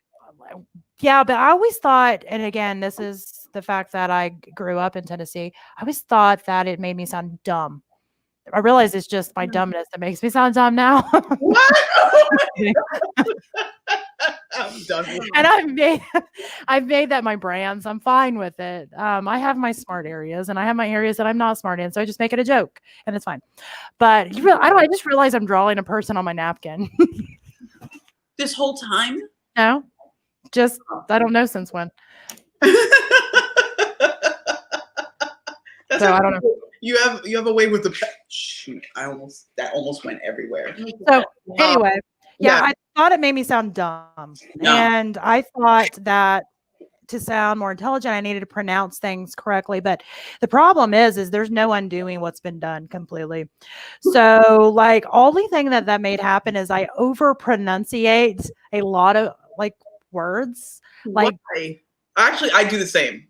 but I always thought, and again, this is the fact that I grew up in Tennessee. I always thought that it made me sound dumb. I realize it's just my dumbness that makes me sound dumb now. What? I'm done with And I've made that my brand, so I'm fine with it. I have my smart areas and I have my areas that I'm not smart in, so I just make it a joke and it's fine. But I just realized I'm drawing a person on my napkin. this whole time? No, just I don't know since when. That's so I don't know. You have a way with the shoot. That almost went everywhere. So anyway, I thought it made me sound dumb, and I thought that to sound more intelligent, I needed to pronounce things correctly. But the problem is there's no undoing what's been done completely. So like only thing that made happen is I over pronunciate a lot of like words. Like why? Actually, I do the same.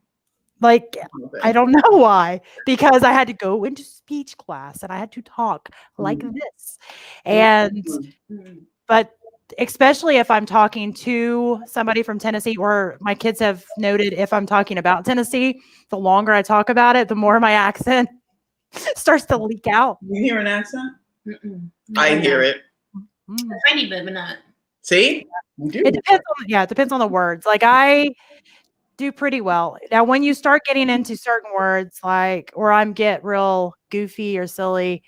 Like, I don't know why, because I had to go into speech class and I had to talk like this. And, but especially if I'm talking to somebody from Tennessee, or my kids have noted if I'm talking about Tennessee, the longer I talk about it, the more my accent starts to leak out. You hear an accent? Mm-mm. I hear it. A tiny bit, but not. See? You do. It depends on the words. Like I do pretty well. Now, when you start getting into certain words, like, or get real goofy or silly,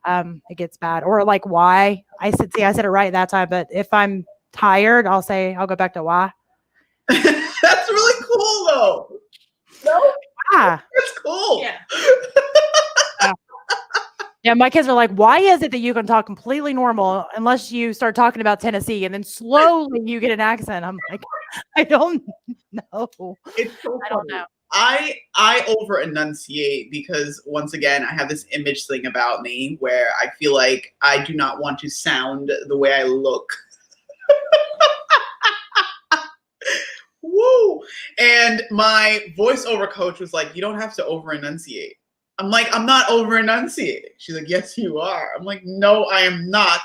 it gets bad. Or like why. I said it right that time, but if I'm tired, I'll go back to why. That's really cool though. No? Ah. That's cool. Yeah. Yeah, my kids are like, why is it that you can talk completely normal unless you start talking about Tennessee and then slowly you get an accent? I'm like, I don't know. It's so I don't funny. know. I over enunciate because once again I have this image thing about me where I feel like I do not want to sound the way I look. Woo! And my voiceover coach was like, you don't have to over enunciate. I'm like, I'm not over enunciating. She's like, yes, you are. I'm like, no, I am not.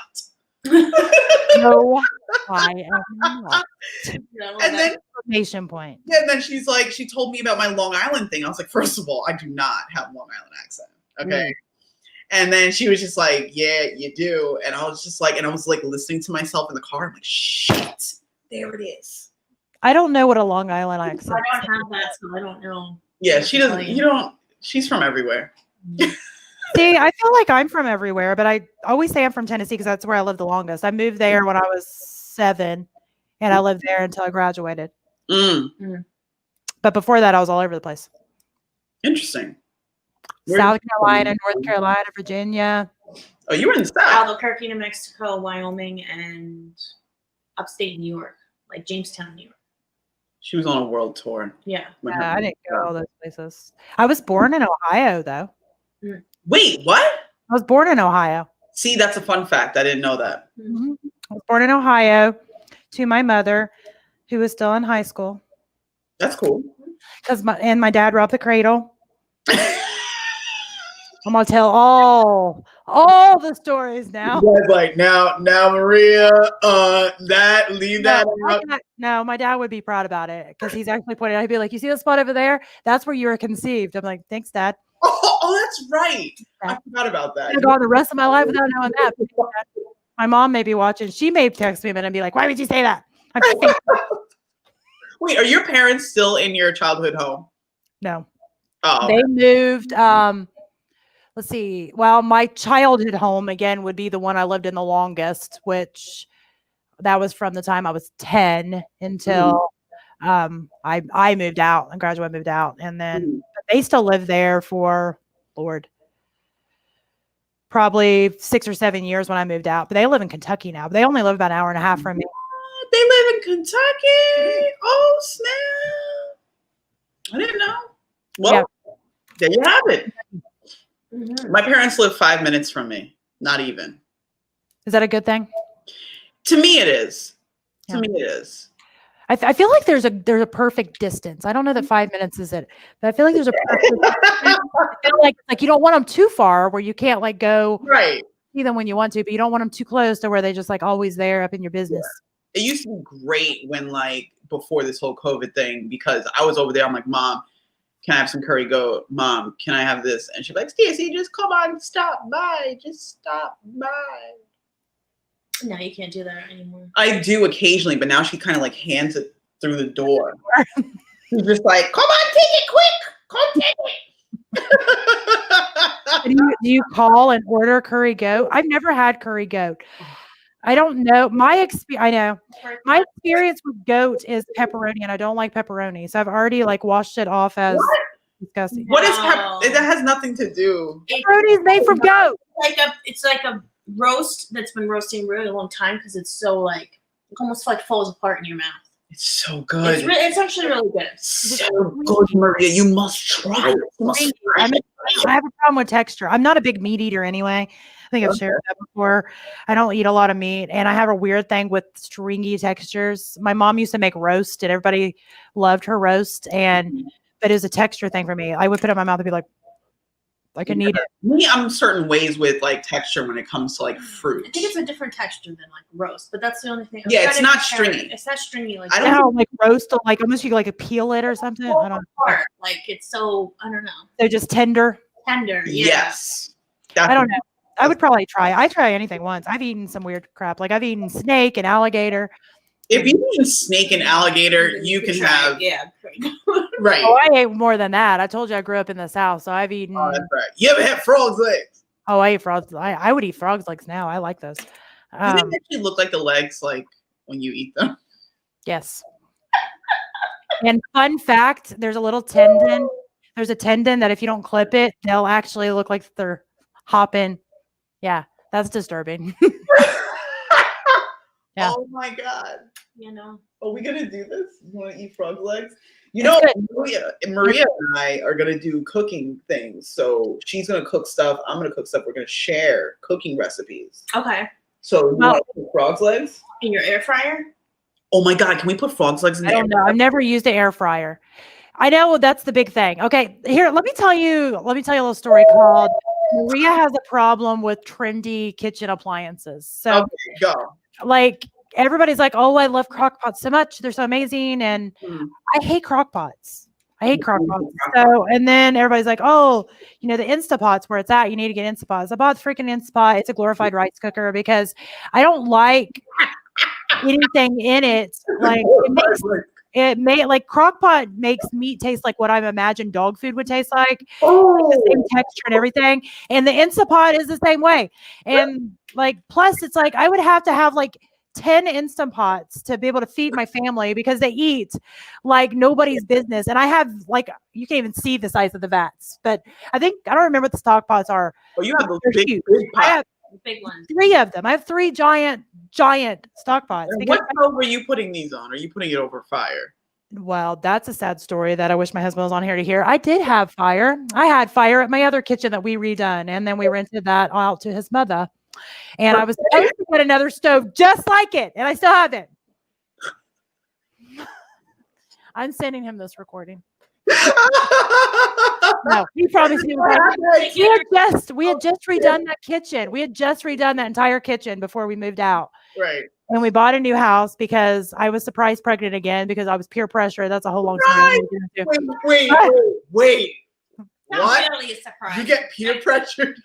No, I am not. And then Exclamation point. Yeah, and then she's like, she told me about my Long Island thing. I was like, first of all, I do not have Long Island accent. Okay. And then she was just like, yeah, you do. And I was just like, listening to myself in the car. I'm like, shit, there it is. I don't know what a Long Island accent I don't have that, so I don't know. Yeah, she doesn't, she's from everywhere. See, I feel like I'm from everywhere, but I always say I'm from Tennessee because that's where I lived the longest. I moved there when I was 7, and I lived there until I graduated. But before that, I was all over the place. Interesting. South Carolina, North Carolina, Virginia. Oh, you were in the South. Albuquerque, New Mexico, Wyoming, and upstate New York, like Jamestown, New York. She was on a world tour. Yeah. I didn't go all those places. I was born in Ohio, though. Wait, what? I was born in Ohio. See, that's a fun fact. I didn't know that. Mm-hmm. I was born in Ohio to my mother, who was still in high school. That's cool. And my dad robbed the cradle. I'm gonna tell all the stories now. Like now, Maria, leave that out. No, my dad would be proud about it because he's actually pointed out. He'd be like, "You see the spot over there? That's where you were conceived." I'm like, "Thanks, Dad." Oh, that's right. I forgot about that. I've gone the rest of my life without knowing that. My mom may be watching. She may text me and be like, "Why would you say that?" Wait, are your parents still in your childhood home? No. Oh, they moved. Let's see. Well, my childhood home again would be the one I lived in the longest, which that was from the time I was 10 until I moved out and graduated, moved out, and then they still live there for probably 6 or 7 years when I moved out. But they live in Kentucky now. But they only live about an hour and a half from me. They live in Kentucky. Oh snap! I didn't know. Well, there you have it. My parents live 5 minutes from me. Not even. Is that a good thing? To me, it is. To me, it is. I feel like there's a perfect distance. I don't know that 5 minutes is it, but I feel like there's a perfect distance. I feel like you don't want them too far where you can't like go see them when you want to, but you don't want them too close to where they just like always there up in your business. Yeah. It used to be great when like before this whole COVID thing because I was over there. I'm like, Mom, can I have some curry goat? Mom, can I have this? And she's like, Stacey, just come on, stop by. Just stop by. No, you can't do that anymore. I do occasionally, but now she kind of like hands it through the door. She's just like, come on, take it quick. Come take it. Do you call and order curry goat? I've never had curry goat. I don't know. My experience with goat is pepperoni, and I don't like pepperoni. So I've already like washed it off as disgusting. What is that? Has nothing to do. Pepperoni is made from goat. It's like a roast that's been roasting really a long time because it's so like it almost like falls apart in your mouth. It's so good. It's actually really good. So good, Maria. You must try it. I have a problem with texture. I'm not a big meat eater anyway. I think I've shared that before. I don't eat a lot of meat, and I have a weird thing with stringy textures. My mom used to make roast, and everybody loved her roast, but it was a texture thing for me. I would put it in my mouth and be like, Like I need it. Me, I'm certain ways with like texture when it comes to like fruit. I think it's a different texture than like roast, but that's the only thing. Yeah, it's not stringy. It's not stringy like I You know how like roast, like almost you could like peel it or something. I don't know. Like it's so I don't know. They're just tender. Tender. Yeah. Yes. I don't know. I would probably try. I try anything once. I've eaten some weird crap. Like I've eaten snake and alligator. If you eat snake and alligator, you can have right. Oh, I ate more than that. I told you I grew up in the South, so I've eaten. Oh, that's right. You ever had frog's legs? Oh, I ate frogs. I would eat frogs legs now. I like those. Do they actually look like the legs, like when you eat them? Yes. And fun fact: there's a little tendon. There's a tendon that if you don't clip it, they'll actually look like they're hopping. Yeah, that's disturbing. Yeah. Oh my God. You know. Are we gonna do this? You want to eat frog legs? You know, Maria and I are gonna do cooking things. So she's gonna cook stuff. I'm gonna cook stuff. We're gonna share cooking recipes. Okay. So you want to cook frogs legs in your air fryer? Oh my God! Can we put frogs legs in there? I don't know. I've never used an air fryer. I know that's the big thing. Okay, here, let me tell you a little story called Maria has a problem with trendy kitchen appliances. So okay, go. Like everybody's like, oh, I love crock pots so much. They're so amazing. And I hate crock pots. So, and then everybody's like, oh, you know, the Instapot's where it's at. You need to get Instapots. I bought the freaking Instapot. It's a glorified rice cooker because I don't like anything in it. Like it may like crock pot makes meat taste like what I imagine dog food would taste like the same texture and everything. And the Instapot is the same way. And like, plus it's like, I would have to have like 10 Instant Pots to be able to feed my family because they eat like nobody's business. And I have like, you can't even see the size of the vats, but I don't remember what the stock pots are. Oh, you have those big pots. I have big ones. 3 of them. I have 3 giant stock pots. What stove are you putting these on? Are you putting it over fire? Well, that's a sad story that I wish my husband was on here to hear. I did have fire. I had fire at my other kitchen that we redone, and then we rented that out to his mother. And I was supposed to get another stove just like it, and I still have it. I'm sending him this recording. No, he promised me. We had just redone that kitchen. We had just redone that entire kitchen before we moved out. Right. And we bought a new house because I was surprise pregnant again because I was peer pressure. That's a whole long story. Wait. Not What? really a surprise. You get peer pressured?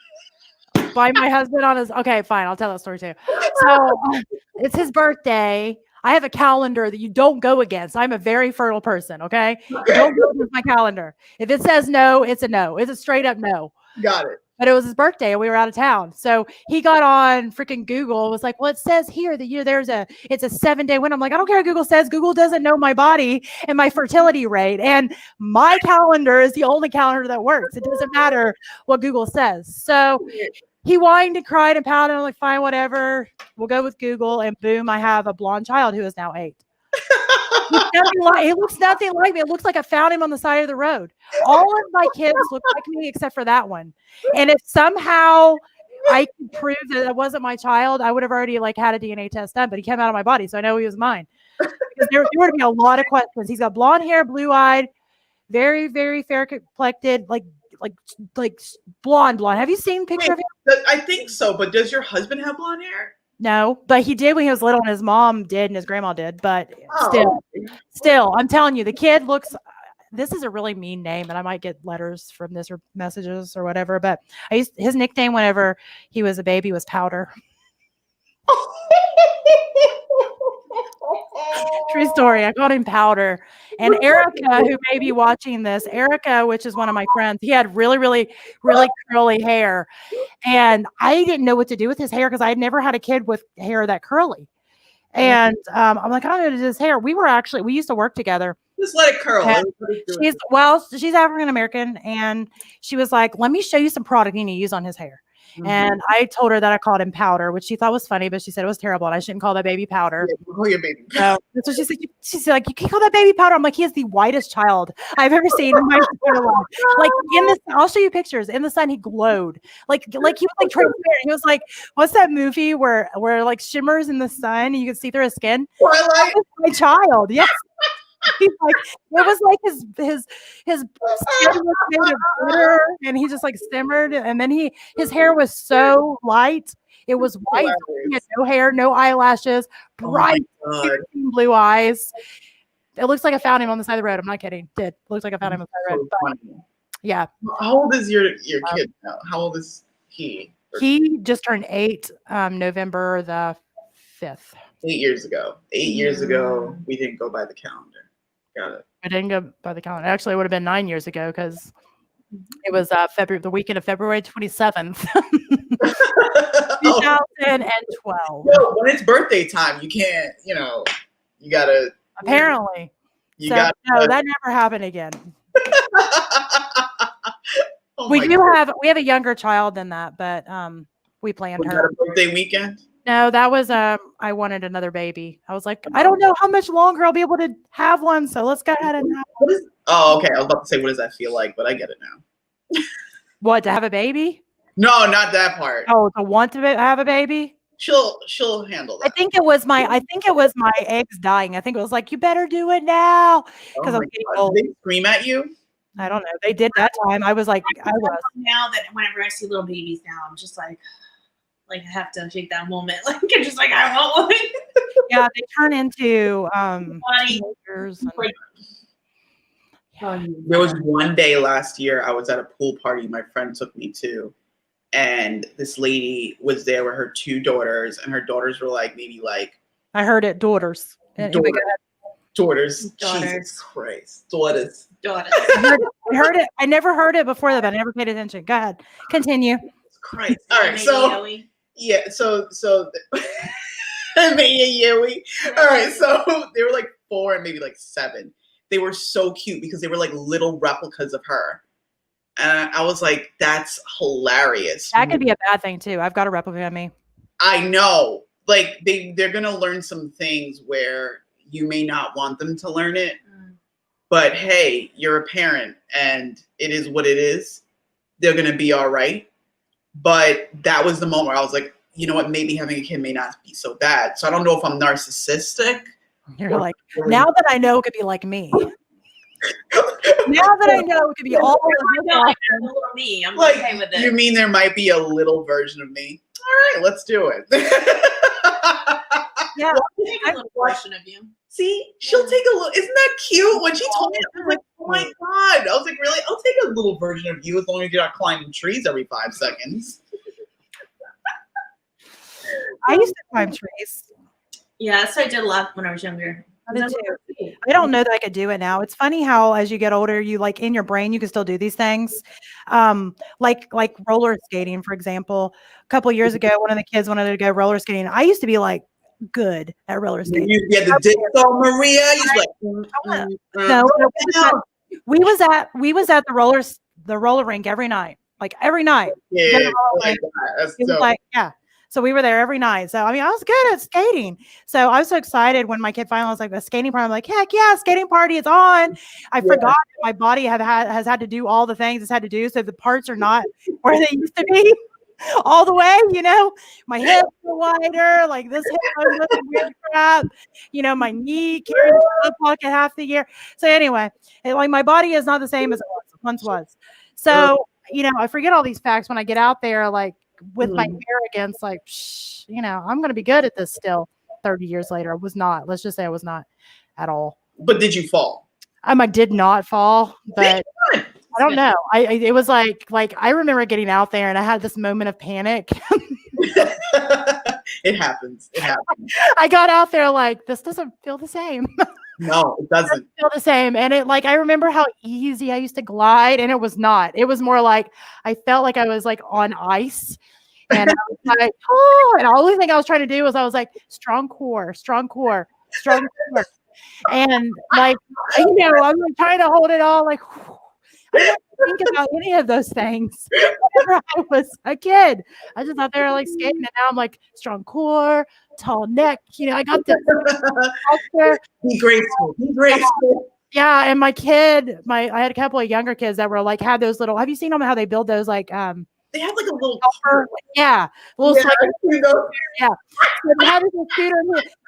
By my husband on his. Okay, fine. I'll tell that story too. So it's his birthday. I have a calendar that you don't go against. I'm a very fertile person. Okay. Don't go against my calendar. If it says no, it's a no. It's a straight up no. Got it. But it was his birthday and we were out of town. So he got on freaking Google and was like, well, it says here that it's a 7-day window. I'm like, I don't care what Google says. Google doesn't know my body and my fertility rate. And my calendar is the only calendar that works. It doesn't matter what Google says. So he whined and cried and pouted. I'm like, fine, whatever. We'll go with Google. And boom, I have a blonde child who is now 8. He looks nothing like me. It looks like I found him on the side of the road. All of my kids look like me except for that one. And if somehow I could prove that it wasn't my child, I would have already like had a DNA test done. But he came out of my body, so I know he was mine. Because there would be a lot of questions. He's got blonde hair, blue-eyed, very, very fair complected, like blonde. Have you seen pictures of him? I think so. But does your husband have blonde hair? No, but he did when he was little, and his mom did, and his grandma did. But still, I'm telling you, the kid looks. This is a really mean name, and I might get letters from this or messages or whatever. But his nickname whenever he was a baby was Powder. True story. I called him Powder. And Erica, who may be watching this, Erica, which is one of my friends, he had really, really, really curly hair. And I didn't know what to do with his hair because I had never had a kid with hair that curly. And I'm like, I don't know what to do with his hair. We used to work together. Just let it curl. She's African-American. And she was like, let me show you some product you need to use on his hair. Mm-hmm. And I told her that I called him Powder, which she thought was funny, but she said it was terrible and I shouldn't call that baby Powder. Yeah, call your baby. So that's what she said. She said, like, you can't call that baby Powder. I'm like, he is the whitest child I've ever seen in my entire life. Like I'll show you pictures. In the sun, he glowed. Like he was like transparent. He was like, what's that movie where like shimmers in the sun and you can see through his skin? Twilight. My child. Yes. He's like, it was like his skin was made of glitter, and he just like simmered, and then his hair was so light, it was white. He had no hair, no eyelashes, bright blue eyes. It looks like I found him on the side of the road. I'm not kidding. It looks like I found him on the side of the road. But, yeah. How old is your kid now? How old is he? He just turned 8, November the 5th. 8 years ago. 8 years ago, we didn't go by the calendar. Got it. I didn't go by the calendar. Actually, it would have been 9 years ago because it was the weekend of February 27th, 2012. No, when it's birthday time, you can't. You gotta. Apparently, no, that never happened again. We have a younger child than that, but we planned her a birthday weekend. No, that was I wanted another baby. I was like, I don't know how much longer I'll be able to have one, so let's go ahead and have one. Okay. I was about to say, what does that feel like? But I get it now. What, to have a baby? No, not that part. Oh, to want to have a baby? She'll handle that. I think it was my eggs dying. I think it was like, you better do it now because I'm getting old. Did they scream at you? I don't know. They did that time. I was like, now that whenever I see little babies now, I'm just like I have to take that moment. Like I'm just like, I want one. Yeah, they turn into There was one day last year I was at a pool party my friend took me to, and this lady was there with her 2 daughters, and her daughters were maybe I heard it, daughters. Daughters. Jesus Christ. Daughters. I heard it. I never heard it before that, but I never paid attention. Go ahead. Continue. Christ. All right. So yeah. So maybe all right. So they were 4 and maybe 7. They were so cute because they were little replicas of her. And I was like, that's hilarious. That could be a bad thing too. I've got a replica of me. I know. They're going to learn some things where you may not want them to learn it. But hey, you're a parent and it is what it is. They're going to be all right. But that was the moment where I was like, you know what? Maybe having a kid may not be so bad. So I don't know if I'm narcissistic. You're like, now that I know it could be like me. Now that I know it could be all of me. I'm okay with it. You mean there might be a little version of me? All right, let's do it. Yeah. A little version of you. See, she'll take a little. Isn't that cute? When she told me, I was like, oh my God. I was like, really? I'll take a little version of you as long as you're not climbing trees every 5 seconds. I used to climb trees. Yeah, so I did a lot when I was younger. I did too. I don't know that I could do it now. It's funny how as you get older, you in your brain, you can still do these things. Like roller skating, for example. A couple of years ago, one of the kids wanted to go roller skating. I used to be good at roller skating. You had the disco, Maria. No, we was at the roller rink every night. Every night. Yeah. So we were there every night. So I was good at skating. So I was so excited when my kid finally was a skating party. I'm like, heck yeah, skating party, it's on. I forgot that my body has had to do all the things it's had to do. So the parts are not where they used to be all the way, my hips are wider, this hip was looking weird crap, my knee carried the blood pocket half the year. So anyway, my body is not the same as it once was. So, I forget all these facts when I get out there, with my arrogance, I'm going to be good at this still 30 years later. I was not. Let's just say I was not at all. But did you fall? I did not fall, but I don't know. It was like I remember getting out there and I had this moment of panic. It happens. I got out there this doesn't feel the same. No, it doesn't feel the same. And it I remember how easy I used to glide, and it was not. It was more I felt like I was on ice. And I was oh, and the only thing I was trying to do was I was strong core. And I'm trying to hold it all I didn't think about any of those things whenever I was a kid. I just thought they were skating, and now I'm strong core, tall neck. I got this. Be graceful. Yeah, and my kid, I had a couple of younger kids that were had those little. Have you seen them? How they build those They have like a little yeah. Well, yeah, it's like, you know? yeah. So they have this scooter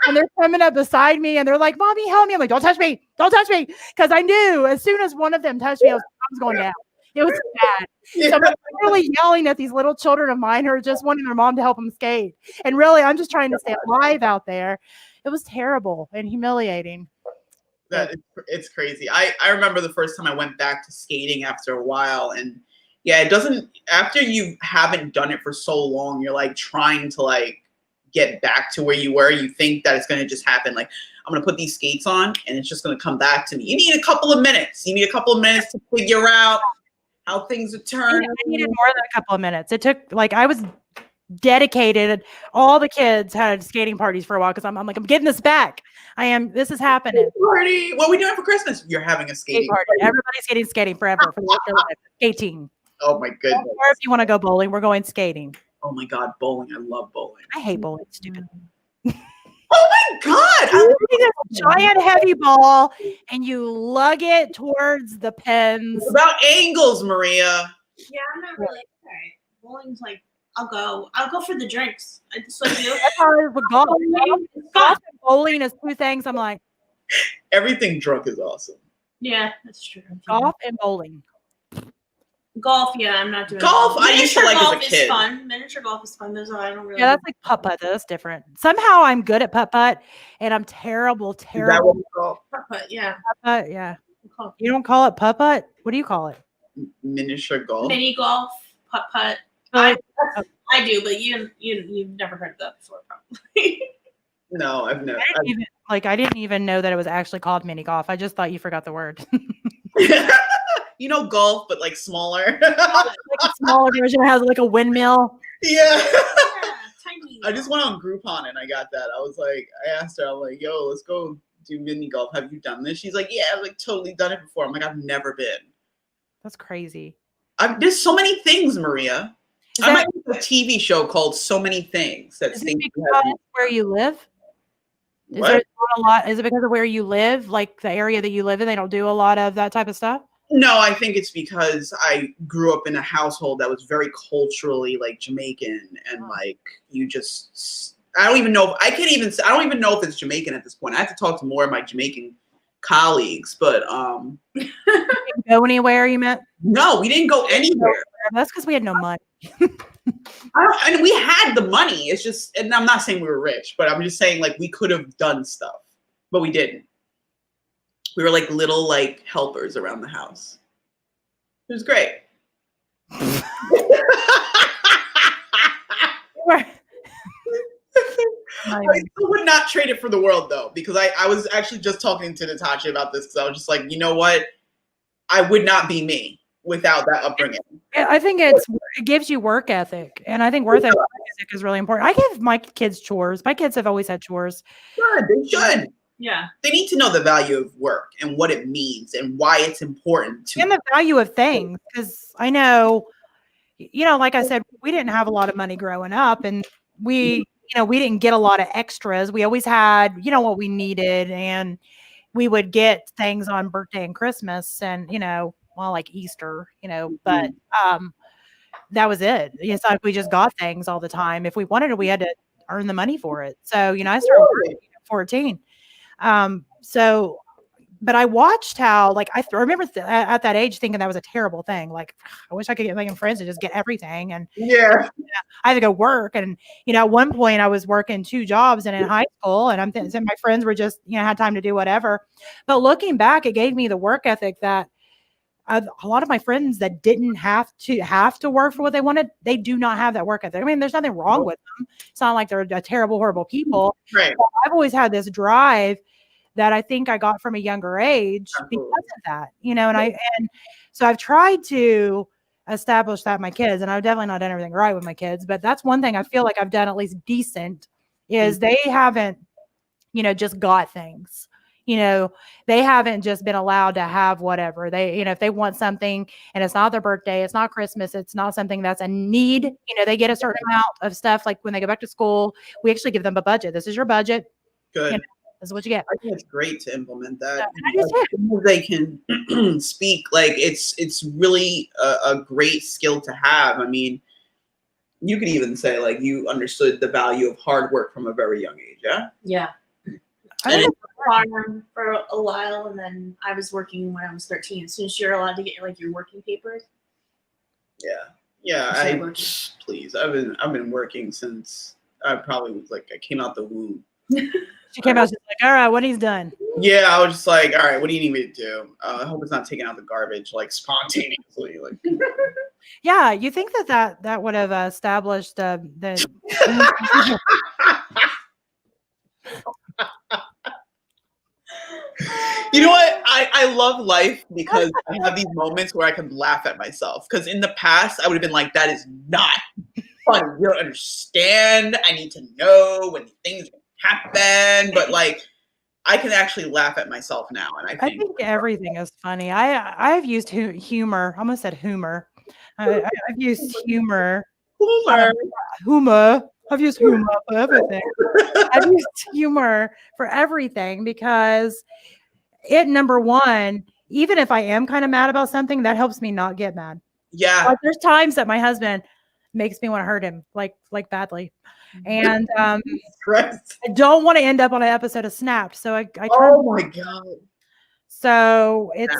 and they're coming up beside me and they're like, "Mommy, help me." I'm like, "Don't touch me. Don't touch me." Because I knew as soon as one of them touched me, I was going down. It was bad. Yeah. So I'm really yelling at these little children of mine who are just wanting their mom to help them skate. And really, I'm just trying to stay alive out there. It was terrible and humiliating. It's crazy. I remember the first time I went back to skating after a while, and yeah, it doesn't, after you haven't done it for so long, you're like trying to like get back to where you were. You think that it's going to just happen. Like, I'm going to put these skates on and it's just going to come back to me. You need a couple of minutes. You need a couple of minutes to figure out how things are turning. I needed more than a couple of minutes. It took, like, I was dedicated. All the kids had skating parties for a while because I'm like, I'm getting this back. This is happening. Party. What are we doing for Christmas? You're having a skating party. Everybody's skating forever for the rest of their life. Skating. Oh my goodness. Or if you want to go bowling, we're going skating. Oh my God, bowling. I love bowling. I hate bowling. It's stupid. Oh my God. You take a giant heavy ball and you lug it towards the pins. It's about angles, Maria. Yeah, I'm not really okay. Bowling's like, I'll go for the drinks. I just like you. That's how it is with golf. Golf and bowling is two things. I'm like, everything drunk is awesome. Yeah, that's true. Golf and bowling. Golf, yeah, I'm not doing golf. I used to like as a golf kid. Is fun. Miniature golf is fun. Those I don't really. Yeah, that's like putt-putt. That's different. Somehow I'm good at putt-putt, and I'm terrible. Is that what we call putt-putt? Yeah. Putt-putt, yeah. You don't call it putt-putt? What do you call it? Miniature golf. Mini golf, putt-putt. I do, but you've never heard of that before, probably. No, I've never. I didn't even know that it was actually called mini golf. I just thought you forgot the word. You know, golf, but like smaller. Like a smaller version has like a windmill. Yeah. Tiny. I just went on Groupon and I got that. I was like, I asked her, I'm like, yo, let's go do mini golf. Have you done this? She's like, yeah, I've like totally done it before. I'm like, I've never been. That's crazy. There's so many things, Maria. I might do a TV show called So Many Things. Is it because where you live? Is there a lot? Is it because of where you live, like the area that you live in? They don't do a lot of that type of stuff. No, I think it's because I grew up in a household that was very culturally like Jamaican, and like you just, I don't even know if it's Jamaican at this point. I have to talk to more of my Jamaican colleagues, but you didn't go anywhere, you meant? No, we didn't go anywhere. That's because we had no money. And we had the money. It's just, and I'm not saying we were rich, but I'm just saying like we could have done stuff, but we didn't. We were like little like helpers around the house. It was great. I would not trade it for the world though, because I was actually just talking to Natasha about this because I was just like, you know what? I would not be me without that upbringing. I think it gives you work ethic, and I think work ethic is really important. I give my kids chores. My kids have always had chores. Good, they should. Yeah. They need to know the value of work and what it means and why it's important to and the value of things. Because I know, like I said, we didn't have a lot of money growing up, and we didn't get a lot of extras. We always had, what we needed, and we would get things on birthday and Christmas and, like Easter, but that was it. It's like we just got things all the time. If we wanted it, we had to earn the money for it. So, I started working at 14. But I watched how, like, I remember at that age thinking that was a terrible thing. Like, I wish I could get my friends to just get everything. And yeah, I had to go work. And, at one point I was working 2 jobs and in high school, and I'm thinking my friends were just, had time to do whatever. But looking back, it gave me the work ethic that a lot of my friends that didn't have to work for what they wanted, they do not have that work ethic. I mean, there's nothing wrong with them. It's not like they're a terrible, horrible people. Right. But I've always had this drive that I think I got from a younger age because of that, and so I've tried to establish that in my kids, and I've definitely not done everything right with my kids, but that's one thing I feel like I've done at least decent is they haven't, just got things. They haven't just been allowed to have whatever they, if they want something and it's not their birthday, it's not Christmas, it's not something that's a need, they get a certain amount of stuff. Like when they go back to school, we actually give them a budget. This is your budget. Good. This is what you get. I think it's great to implement that. Yeah, they can speak, like it's really a great skill to have. I mean, you could even say like you understood the value of hard work from a very young age. Yeah. Yeah. I think Farm for a while, and then I was working when I was 13. As soon as you're allowed to get like your working papers. Yeah. Started working. Please. I've been working since I probably was like I came out the womb. she came out, she's like, all right, what he's done. Yeah, I was just like, all right, what do you need me to do? I hope it's not taking out the garbage like spontaneously. Like, Yeah, you think that would have established the you know what? I love life because I have these moments where I can laugh at myself. Because in the past, I would have been like, that is not funny. You don't understand. I need to know when things happen. But like, I can actually laugh at myself now. And I think everything is funny. I've used humor. I almost said humor. I've used humor. Humor. I've used humor for everything. I've used humor for everything because number one, even if I am kind of mad about something, that helps me not get mad. Yeah. Like there's times that my husband makes me want to hurt him, like badly. And I don't want to end up on an episode of Snapped. So I oh my God. So it's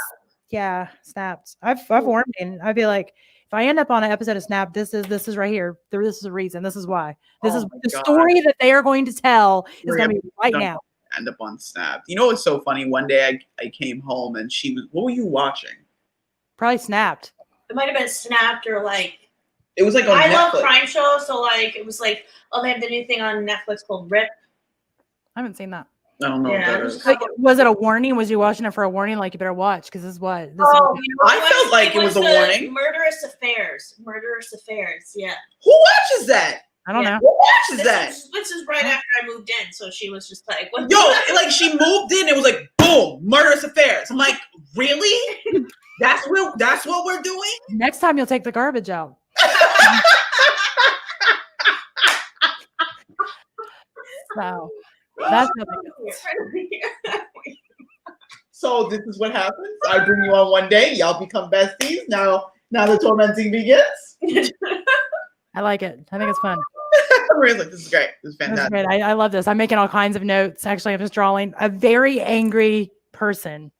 Snapped. I've warned him. I'd be like, if I end up on an episode of Snap, this is right here. This is a reason. This is why. This is the story that they are going to tell is going to be right now. End up on Snap. You know what's so funny? One day I came home and she was, what were you watching? Probably Snapped. It might have been Snapped or like. It was like on I Netflix. love crime shows, so like it was like, oh, they have the new thing on Netflix called Rip. I haven't seen that. I don't know. Yeah, was it a warning? Was you watching it for a warning? Like you better watch because this is what. You know I felt like it was a warning. Murderous Affairs. Yeah. Who watches that? I don't know. Who watches that? This is right after I moved in, so she was just like, what? Yo, like she moved in, it was like, boom, Murderous Affairs. I'm like, really? That's what we're doing? Next time you'll take the garbage out. So that's so this is what happens. I bring you on one day, y'all become besties. Now the tormenting begins. I like it. I think it's fun. Maria's like, this is great. This is fantastic. This is great. I love this. I'm making all kinds of notes. Actually, I'm just drawing a very angry person.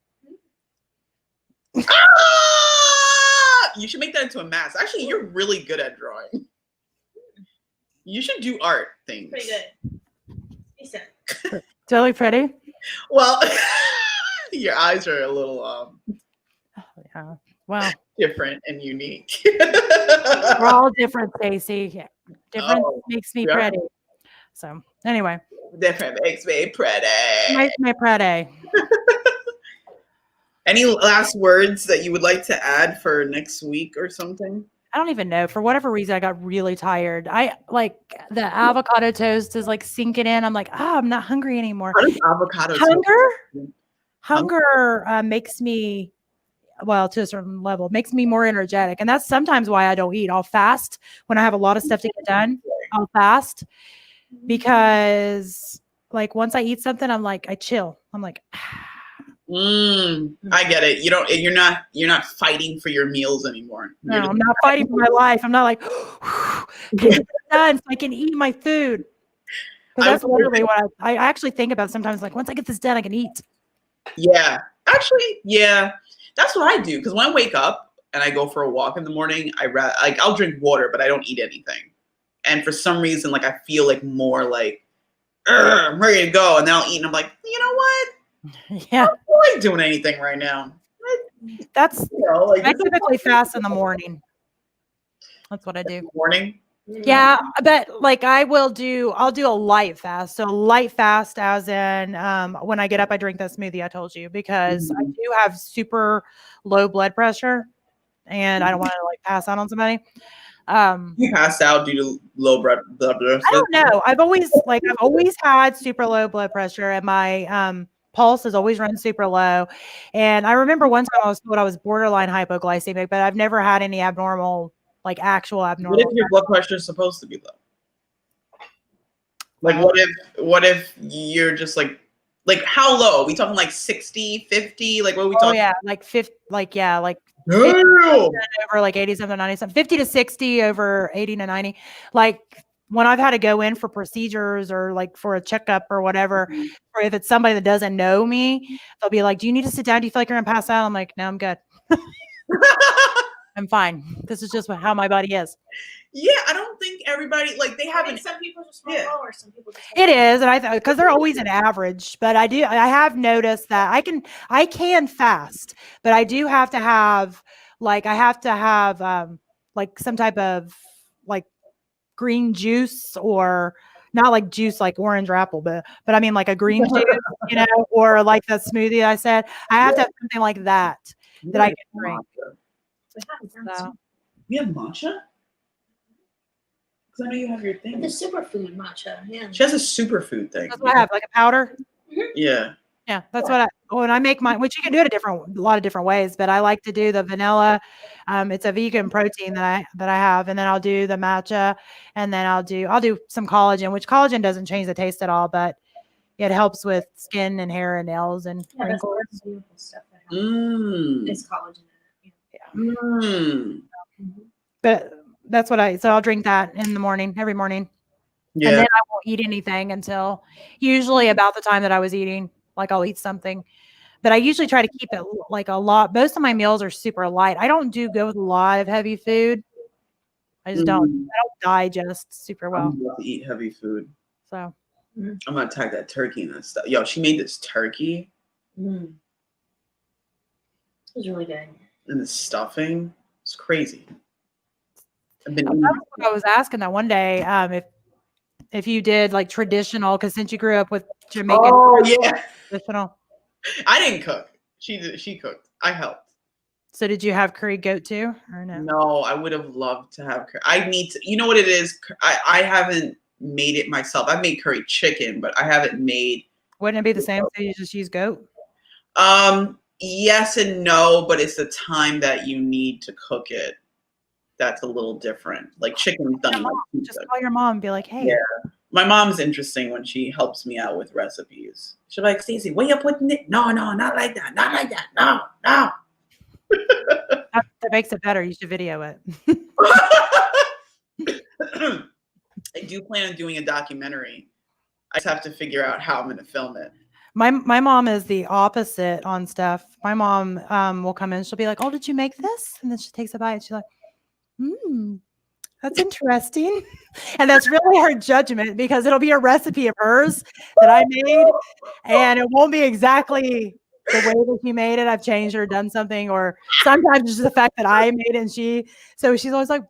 You should make that into a mask. Actually, you're really good at drawing. You should do art things. Pretty good. Decent. Totally pretty. Well, your eyes are a little yeah. Well, different and unique. We're all different, Stacey. Different makes me pretty. So anyway. Different makes me pretty. Makes me pretty. Any last words that you would like to add for next week or something? I don't even know. For whatever reason, I got really tired. I like the avocado toast is like sinking in. I'm like, I'm not hungry anymore. How does avocado Hunger makes me, well, to a certain level, makes me more energetic. And that's sometimes why I don't eat. I'll fast when I have a lot of stuff to get done. I'll fast because like once I eat something, I'm like, I chill. I'm like, I get it. You're not fighting for your meals anymore. No, I'm not fighting for my life. I'm not like, get it done so I can eat my food. That's literally what I actually think about sometimes. Like once I get this done, I can eat. Yeah, actually, yeah, that's what I do. Because when I wake up and I go for a walk in the morning, I'll drink water, but I don't eat anything. And for some reason, like I feel like more like I'm ready to go, and then I'll eat, and I'm like, you know what? Yeah, I don't like doing anything right now. That's I typically fast in the morning. That's what I do. Morning. Yeah, but like I'll do a light fast. So light fast as in when I get up, I drink that smoothie I told you because I do have super low blood pressure and I don't want to like pass out on somebody. You passed out due to low blood pressure? I don't know. I've always had super low blood pressure and my pulse has always run super low. And I remember one time I was told I was borderline hypoglycemic, but I've never had any actual abnormal. What if your blood pressure is supposed to be low? Like, what if you're just like Like how low? Are we talking like 60, 50? Like what are we talking? Oh yeah, like 50, like yeah, like Damn. over like 87 to 97, 50 to 60 over 80 to 90. Like when I've had to go in for procedures or like for a checkup or whatever, or if it's somebody that doesn't know me, they'll be like, do you need to sit down? Do you feel like you're gonna pass out? I'm like, no, I'm good. I'm fine. This is just how my body is. Yeah, I don't think everybody like they haven't. Some people just want lower, some people just It is, and I because they're always an average, but I have noticed that I can fast, but I do have to have like like some type of like green juice, or not like juice like orange or apple, but I mean like a green juice, or like the smoothie I said. I have to have something like that I can drink. So. We have matcha? Because I know you have your thing. The superfood matcha, yeah. She has a superfood thing. That's what I have, like a powder. Yeah. Yeah, that's what when I make mine, which you can do it a lot of different ways, but I like to do the vanilla. It's a vegan protein that I have, and then I'll do the matcha, and then I'll do some collagen, which collagen doesn't change the taste at all, but it helps with skin and hair and nails and wrinkles. That's beautiful stuff. It's collagen in it. Yeah. But that's what I'll drink that in the morning, every morning. Yeah. And then I won't eat anything until usually about the time that I was eating. Like I'll eat something, but I usually try to keep it like a lot. Most of my meals are super light. I don't go with a lot of heavy food. I just don't. I don't digest super well. I love to eat heavy food. So I'm gonna tag that turkey and that stuff. Yo, she made this turkey. It was really good. And the stuffing, it's crazy. That's what I was asking that one day. If you did like traditional, because since you grew up with Jamaican, traditional. I didn't cook. She cooked. I helped. So did you have curry goat too, or no? No, I would have loved to have curry. I need to. You know what it is? I haven't made it myself. I've made curry chicken, but I haven't made. Wouldn't it be the same? So you just use goat? Yes and no, but it's the time that you need to cook it. That's a little different. Like chicken's done. Just call your mom and be like, hey. Yeah. My mom's interesting when she helps me out with recipes. She'll be like, Stacey, where you putting it? No, not like that. Not like that. No. That makes it better. You should video it. I do plan on doing a documentary. I just have to figure out how I'm going to film it. My mom is the opposite on stuff. My mom will come in. She'll be like, oh, did you make this? And then she takes a bite. She's like, that's interesting. And that's really her judgment, because it'll be a recipe of hers that I made, and it won't be exactly the way that she made it. I've changed or done something, or sometimes just the fact that I made it, so she's always like,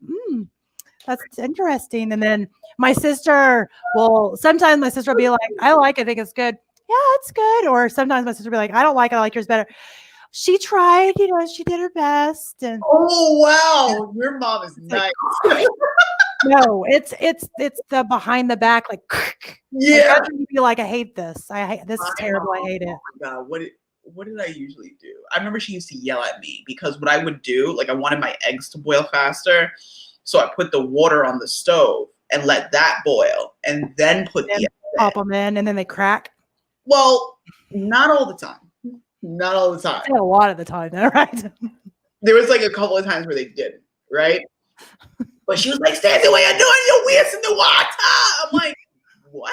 that's interesting. And then sometimes my sister will be like, I think it's good. Yeah, it's good. Or sometimes my sister will be like, I don't like it. I like yours better. She tried, she did her best. And oh wow, your mom is nice. No, it's the behind the back, like yeah. Like, you'd be like, I hate this. This is terrible. I hate it. Oh my God, what did I usually do? I remember she used to yell at me because what I would do, like I wanted my eggs to boil faster, so I put the water on the stove and let that boil, and then pop them in, and then they crack. Well, not all the time. Not all the time. A lot of the time, though, right? There was like a couple of times where they didn't, right? But she was like, Stacey, what you doing? You're wasting the water. I'm like, what?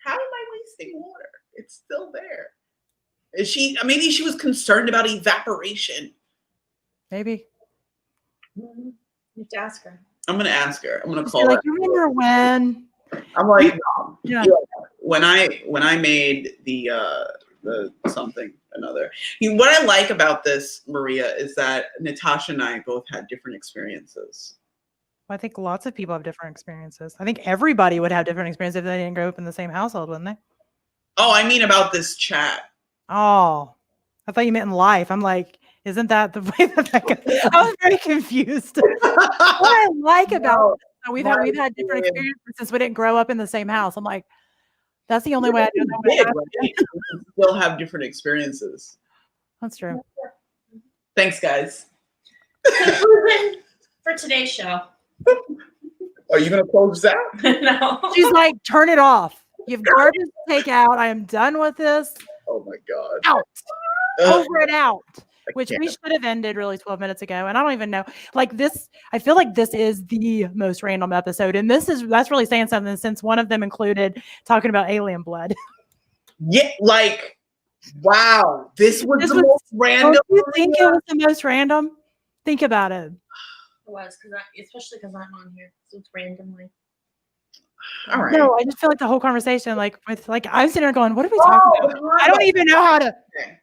How am I wasting water? It's still there. Maybe she was concerned about evaporation. Maybe. You have to ask her. I'm going to ask her. I'm going to call her. Like, you remember when? I'm like, Mom, yeah. When I made the something another. What I like about this, Maria, is that Natasha and I both had different experiences. I think lots of people have different experiences. I think everybody would have different experiences if they didn't grow up in the same household, wouldn't they? Oh, I mean about this chat. Oh, I thought you meant in life. I'm like, isn't that the way that goes? I was very confused. What I like about we've had different experiences since we didn't grow up in the same house. I'm like, that's the only way I do it. We still have different experiences. That's true. Thanks, guys. For today's show. Are you going to close that? No. She's like, turn it off. You have garbage to take out. I am done with this. Oh my God. Out. Ugh. Over and out. Which can't. we should have ended really 12 minutes ago. And I don't even know. Like this, I feel like this is the most random episode. And that's really saying something since one of them included talking about alien blood. Yeah, like, wow. This was the most random. Don't you think it was the most random? Think about it. It was, especially because I'm on here. So it's randomly. All right. No, I just feel like the whole conversation, I'm sitting there going, what are we talking about? I don't even know how to. Okay.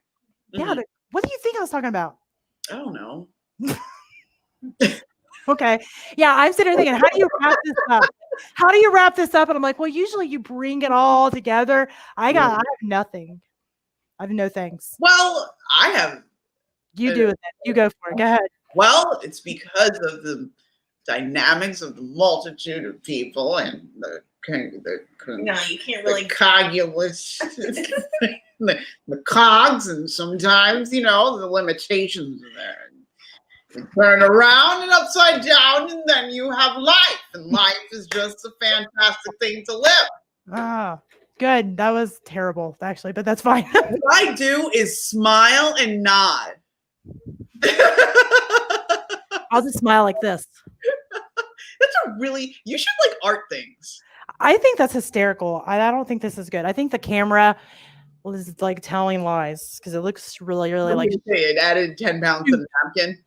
Yeah. What do you think I was talking about? I don't know. Okay. Yeah. I'm sitting there thinking, how do you wrap this up? How do you wrap this up? And I'm like, well, usually you bring it all together. I have nothing. I have no things. Well, I have. You do it. You go for it. Go ahead. Well, it's because of the dynamics of the multitude of people and the no, you can't really cogulus, the cogs, and sometimes the limitations are there. You turn around and upside down, and then you have life, and life is just a fantastic thing to live. Ah, good. That was terrible, actually, but that's fine. What I do is smile and nod. I'll just smile like this. You should art things. I think that's hysterical. I don't think this is good. I think the camera was telling lies because it looks really, really like. It added 10 pounds to the napkin.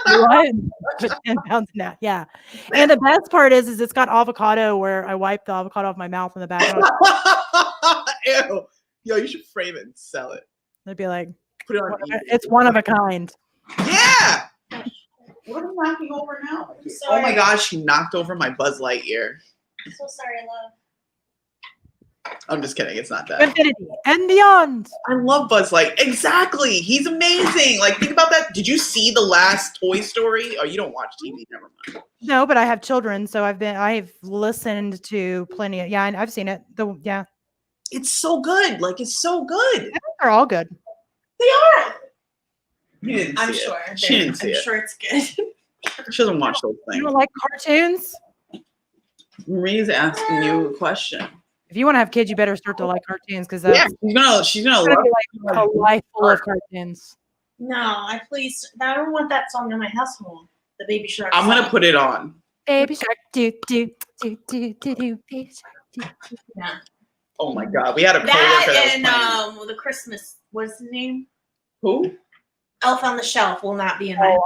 What? 10 pounds now. Yeah. And the best part is it's got avocado where I wipe the avocado off my mouth in the back. Ew. Yo, you should frame it and sell it. They'd be like, put it on. It's one of a kind. Yeah. What are you knocking over now? Oh my gosh, she knocked over my Buzz Lightyear. I'm so sorry, love. I'm just kidding. It's not that. Infinity and beyond. I love Buzz Lightyear. Exactly. He's amazing. Think about that. Did you see the last Toy Story? Oh, you don't watch TV. Never mind. No, but I have children, so I've listened to plenty of. Yeah, I've seen it. It's so good. It's so good. I think they're all good. They are. You didn't see I'm it. sure. She didn't see I'm it. sure it's good. She doesn't watch those things. You don't like cartoons? Marie's asking you a question. If you want to have kids, you better start to like cartoons because she's gonna love a life full of cartoons. No, I don't want that song in my household. The Baby Shark. I'm gonna put it on. Baby Shark, do do do do do do. Baby Shark, do. Yeah. Oh my God, we had a coworker that and the Christmas. What's the name? Who? Elf on the Shelf will not be in my.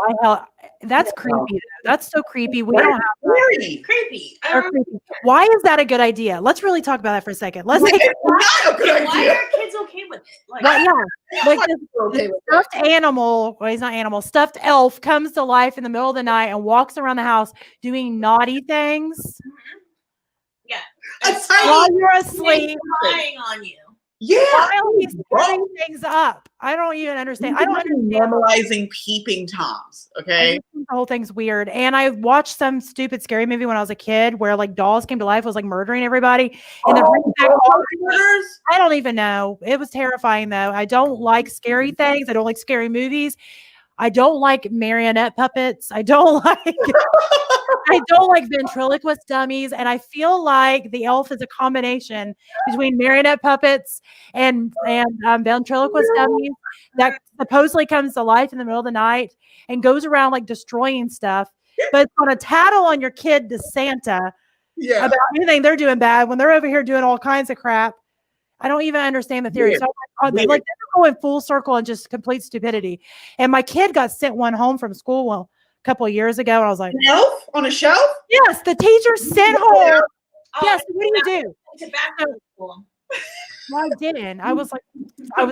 That's creepy. That's so creepy. We don't have creepy. Creepy. Why is that a good idea? Let's really talk about that for a second. Let's not a good idea. Why are kids okay with it? This stuffed animal. Well, he's not animal. Stuffed elf comes to life in the middle of the night and walks around the house doing naughty things. Mm-hmm. Yeah. While you're asleep, lying on you. Yeah. While he's setting things up. I don't even understand. I don't understand. Normalizing peeping toms. Okay. The whole thing's weird. And I watched some stupid scary movie when I was a kid where dolls came to life, was murdering everybody. And they're bringing back murders. I don't even know. It was terrifying though. I don't like scary things. I don't like scary movies. I don't like marionette puppets. I don't like ventriloquist dummies. And I feel like the elf is a combination between marionette puppets and ventriloquist dummies that supposedly comes to life in the middle of the night and goes around destroying stuff. But it's going to tattle on your kid to Santa about anything they're doing bad when they're over here doing all kinds of crap. I don't even understand the theory. So they're going full circle and just complete stupidity. And my kid got sent one home from school a couple of years ago. And I was like, an elf on a shelf? Yes, the teacher sent home. Yes, what do you do? Tobacco. Well, I didn't. I was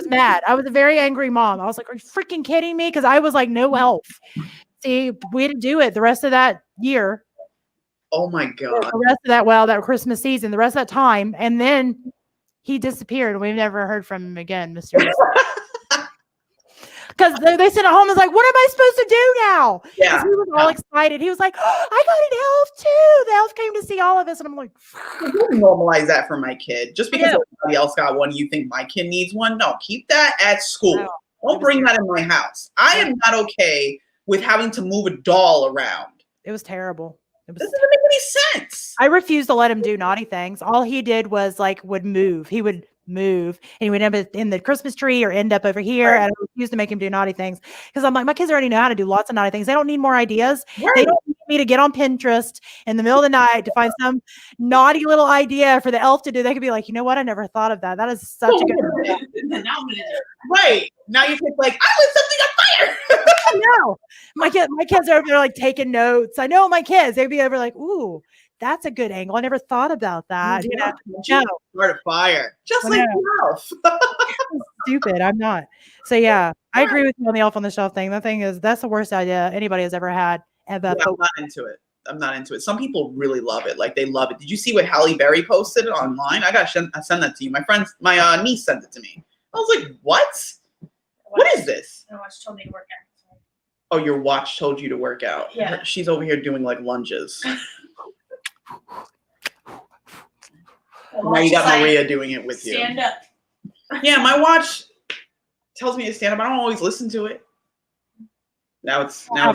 mad. I was a very angry mom. I was like, are you freaking kidding me? Because I was like, no elf. See, we didn't do it the rest of that year. Oh my God. The rest of that Christmas season, the rest of that time. And then he disappeared. We've never heard from him again, mysteriously. Because they sent it home and was like, what am I supposed to do now? Yeah. He was all excited. He was like, oh, I got an elf too. The elf came to see all of us. And I'm like, normalize that for my kid. Just because everybody else got one, you think my kid needs one? No, keep that at school. No. Don't bring that in my house. I am not okay with having to move a doll around. It was terrible. It was, This doesn't make any sense. I refused to let him do naughty things. All he did was like would move. He would move and he would end up in the Christmas tree or end up over here. Right. And I refused to make him do naughty things because I'm like, my kids already know how to do lots of naughty things. They don't need more ideas. Right. They don't need me to get on Pinterest in the middle of the night to find some naughty little idea for the elf to do. They could be like, you know what? I never thought of that. That is such a good idea. Now I'm gonna do it. Right. Now you think like, I lit something on fire. I know. My kids are over there like taking notes. I know my kids. They'd be over like, ooh, that's a good angle. I never thought about that. You know, no. Start a fire. Just like yourself. Stupid. I'm not. So yeah, I agree with you on the elf on the shelf thing. That's the worst idea anybody has ever had. Ever. Yeah, I'm not into it. I'm not into it. Some people really love it. Like they love it. Did you see what Halle Berry posted online? I send that to you. My niece sent it to me. I was like, what? What is this? My watch told me to work out. Oh, your watch told you to work out. Yeah. She's over here doing like lunges. Now you got Maria doing it with you. Stand up. Yeah, my watch tells me to stand up. I don't always listen to it. Now it's I don't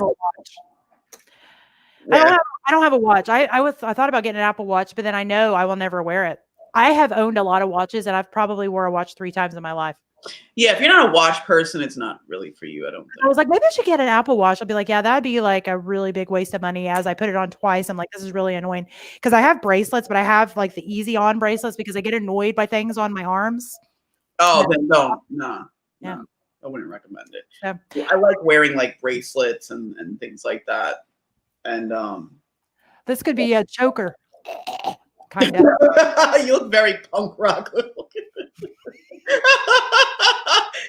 have a watch. I thought about getting an Apple Watch, but then I know I will never wear it. I have owned a lot of watches, and I've probably wore a watch 3 times in my life. Yeah, if you're not a watch person, it's not really for you, I don't think. I was like, maybe I should get an Apple Watch. I'll be like, yeah, that'd be like a really big waste of money. As I put it on twice, I'm like, this is really annoying because I have bracelets, but I have like the easy on bracelets because I get annoyed by things on my arms. Oh, then don't. No. Yeah. No, I wouldn't recommend it. Yeah. I like wearing like bracelets and things like that. And this could be a choker. Kind of. You look very punk rock.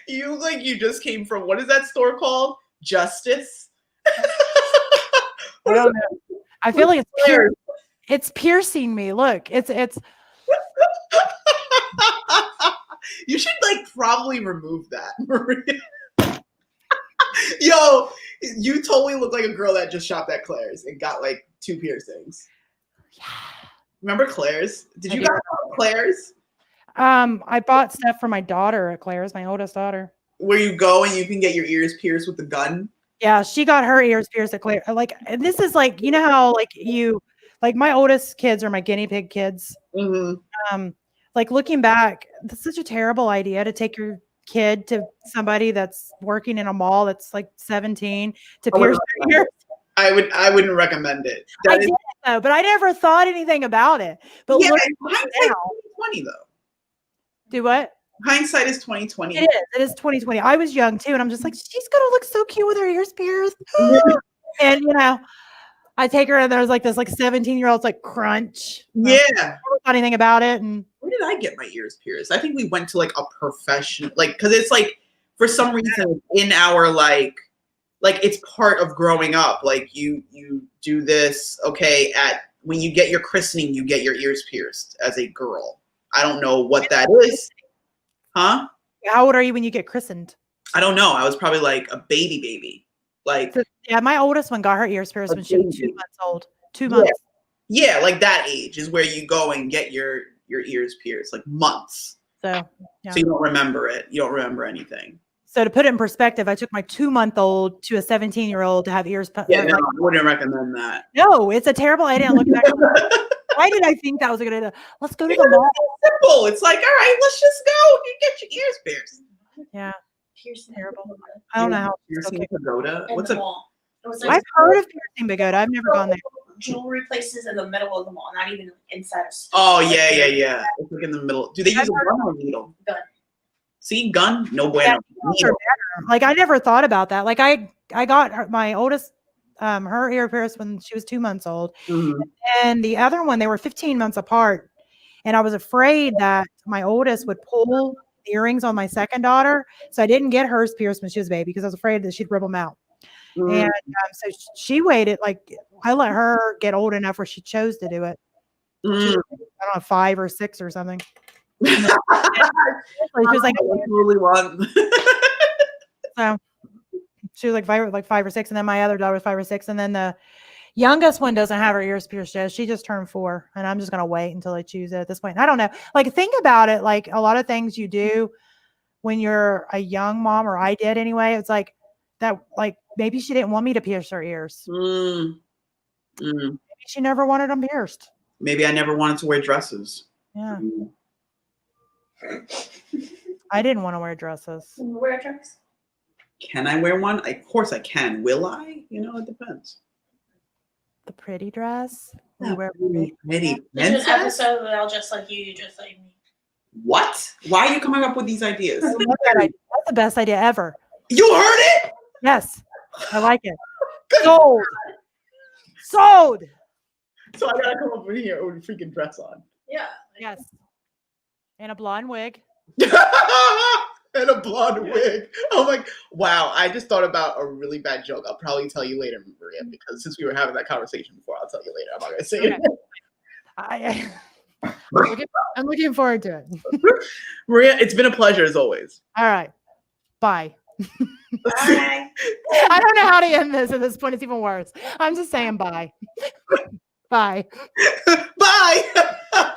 You look like you just came from, what is that store called? Justice? I don't know. I feel like it's piercing me. Look, it's you should like probably remove that, Maria. Yo, you totally look like a girl that just shopped at Claire's and got like 2 piercings. Yeah. Remember Claire's? Did you guys go to Claire's? I bought stuff for my daughter at Claire's, my oldest daughter. Where you go and you can get your ears pierced with the gun? Yeah, she got her ears pierced at Claire. Like, this is like, you know how like my oldest kids are my guinea pig kids. Mm-hmm. Like looking back, that's such a terrible idea to take your kid to somebody that's working in a mall that's like 17 to pierce their ears. I wouldn't recommend it. I did though, but I never thought anything about it. But yeah, look hindsight now. 2020 though. Do what? Hindsight is 2020. It is 2020. I was young too, and I'm just like, she's gonna look so cute with her ears pierced. And you know, I take her and there's like this like 17-year-old's like crunch. Yeah. I never thought anything about it. And where did I get my ears pierced? I think we went to like a professional, like, because it's like for some reason in our like it's part of growing up. Like you do this, okay, when you get your christening, you get your ears pierced as a girl. I don't know what that is. Huh? How old are you when you get christened? I don't know. I was probably like a baby. Like, so, yeah, my oldest one got her ears pierced when she was 2 months old. 2 months. Yeah, like that age is where you go and get your ears pierced, like months. So, yeah. So you don't remember it. You don't remember anything. So to put it in perspective, I took my 2-month-old to a 17-year-old to have ears. Yeah, no, I wouldn't recommend that. No, it's a terrible idea. Looking back, why did I think that was a good idea? Let's go to the mall. It's simple. It's like, all right, let's just go. You get your ears pierced. Yeah, Piercing terrible. I don't know how. Piercing pagoda. What's the a? mall. It was I've heard of piercing pagoda. I've never gone there. Jewelry places in the middle of the mall, not even inside a store. Oh yeah. It's like in the middle. Do they use a gun or a needle? Gun. See, gun, no bueno. Yeah, like I never thought about that. Like I got my oldest her ear pierced when she was 2 months old, and the other one they were 15 months apart, and I was afraid that my oldest would pull the earrings on my second daughter, so I didn't get hers pierced when she was a baby because I was afraid that she'd rip them out. And so she waited. Like I let her get old enough where she chose to do it. She was, I don't know, 5 or 6 or something. She was like, totally want. So she was like 5 or 6, and then my other daughter was 5 or 6, and then the youngest one doesn't have her ears pierced yet. She just turned 4, and I'm just gonna wait until I choose it at this point. I don't know. Like think about it. Like a lot of things you do when you're a young mom, or I did anyway. It's like that. Like maybe she didn't want me to pierce her ears. Maybe she never wanted them pierced. Maybe I never wanted to wear dresses. Yeah. I didn't want to wear dresses. Wear a dress. Can I wear one? Of course I can. Will I? It depends. The pretty dress. We Yeah, wear pretty There's an princess? episode that I'll just like you just like me. What? Why are you coming up with these ideas? I love that idea. That's the best idea ever. You heard it? Yes, I like it. Good. Sold. Sold. So I gotta come up in here with a freaking dress on. Yeah. Yes. And a blonde wig. And a blonde wig. Oh my! Wow! I just thought about a really bad joke. I'll probably tell you later, Maria, because since we were having that conversation before, I'll tell you later. I'm not gonna say it. I'm looking forward to it. Maria, it's been a pleasure as always. All right. Bye. Bye. I don't know how to end this at this point. It's even worse. I'm just saying bye. Bye. Bye.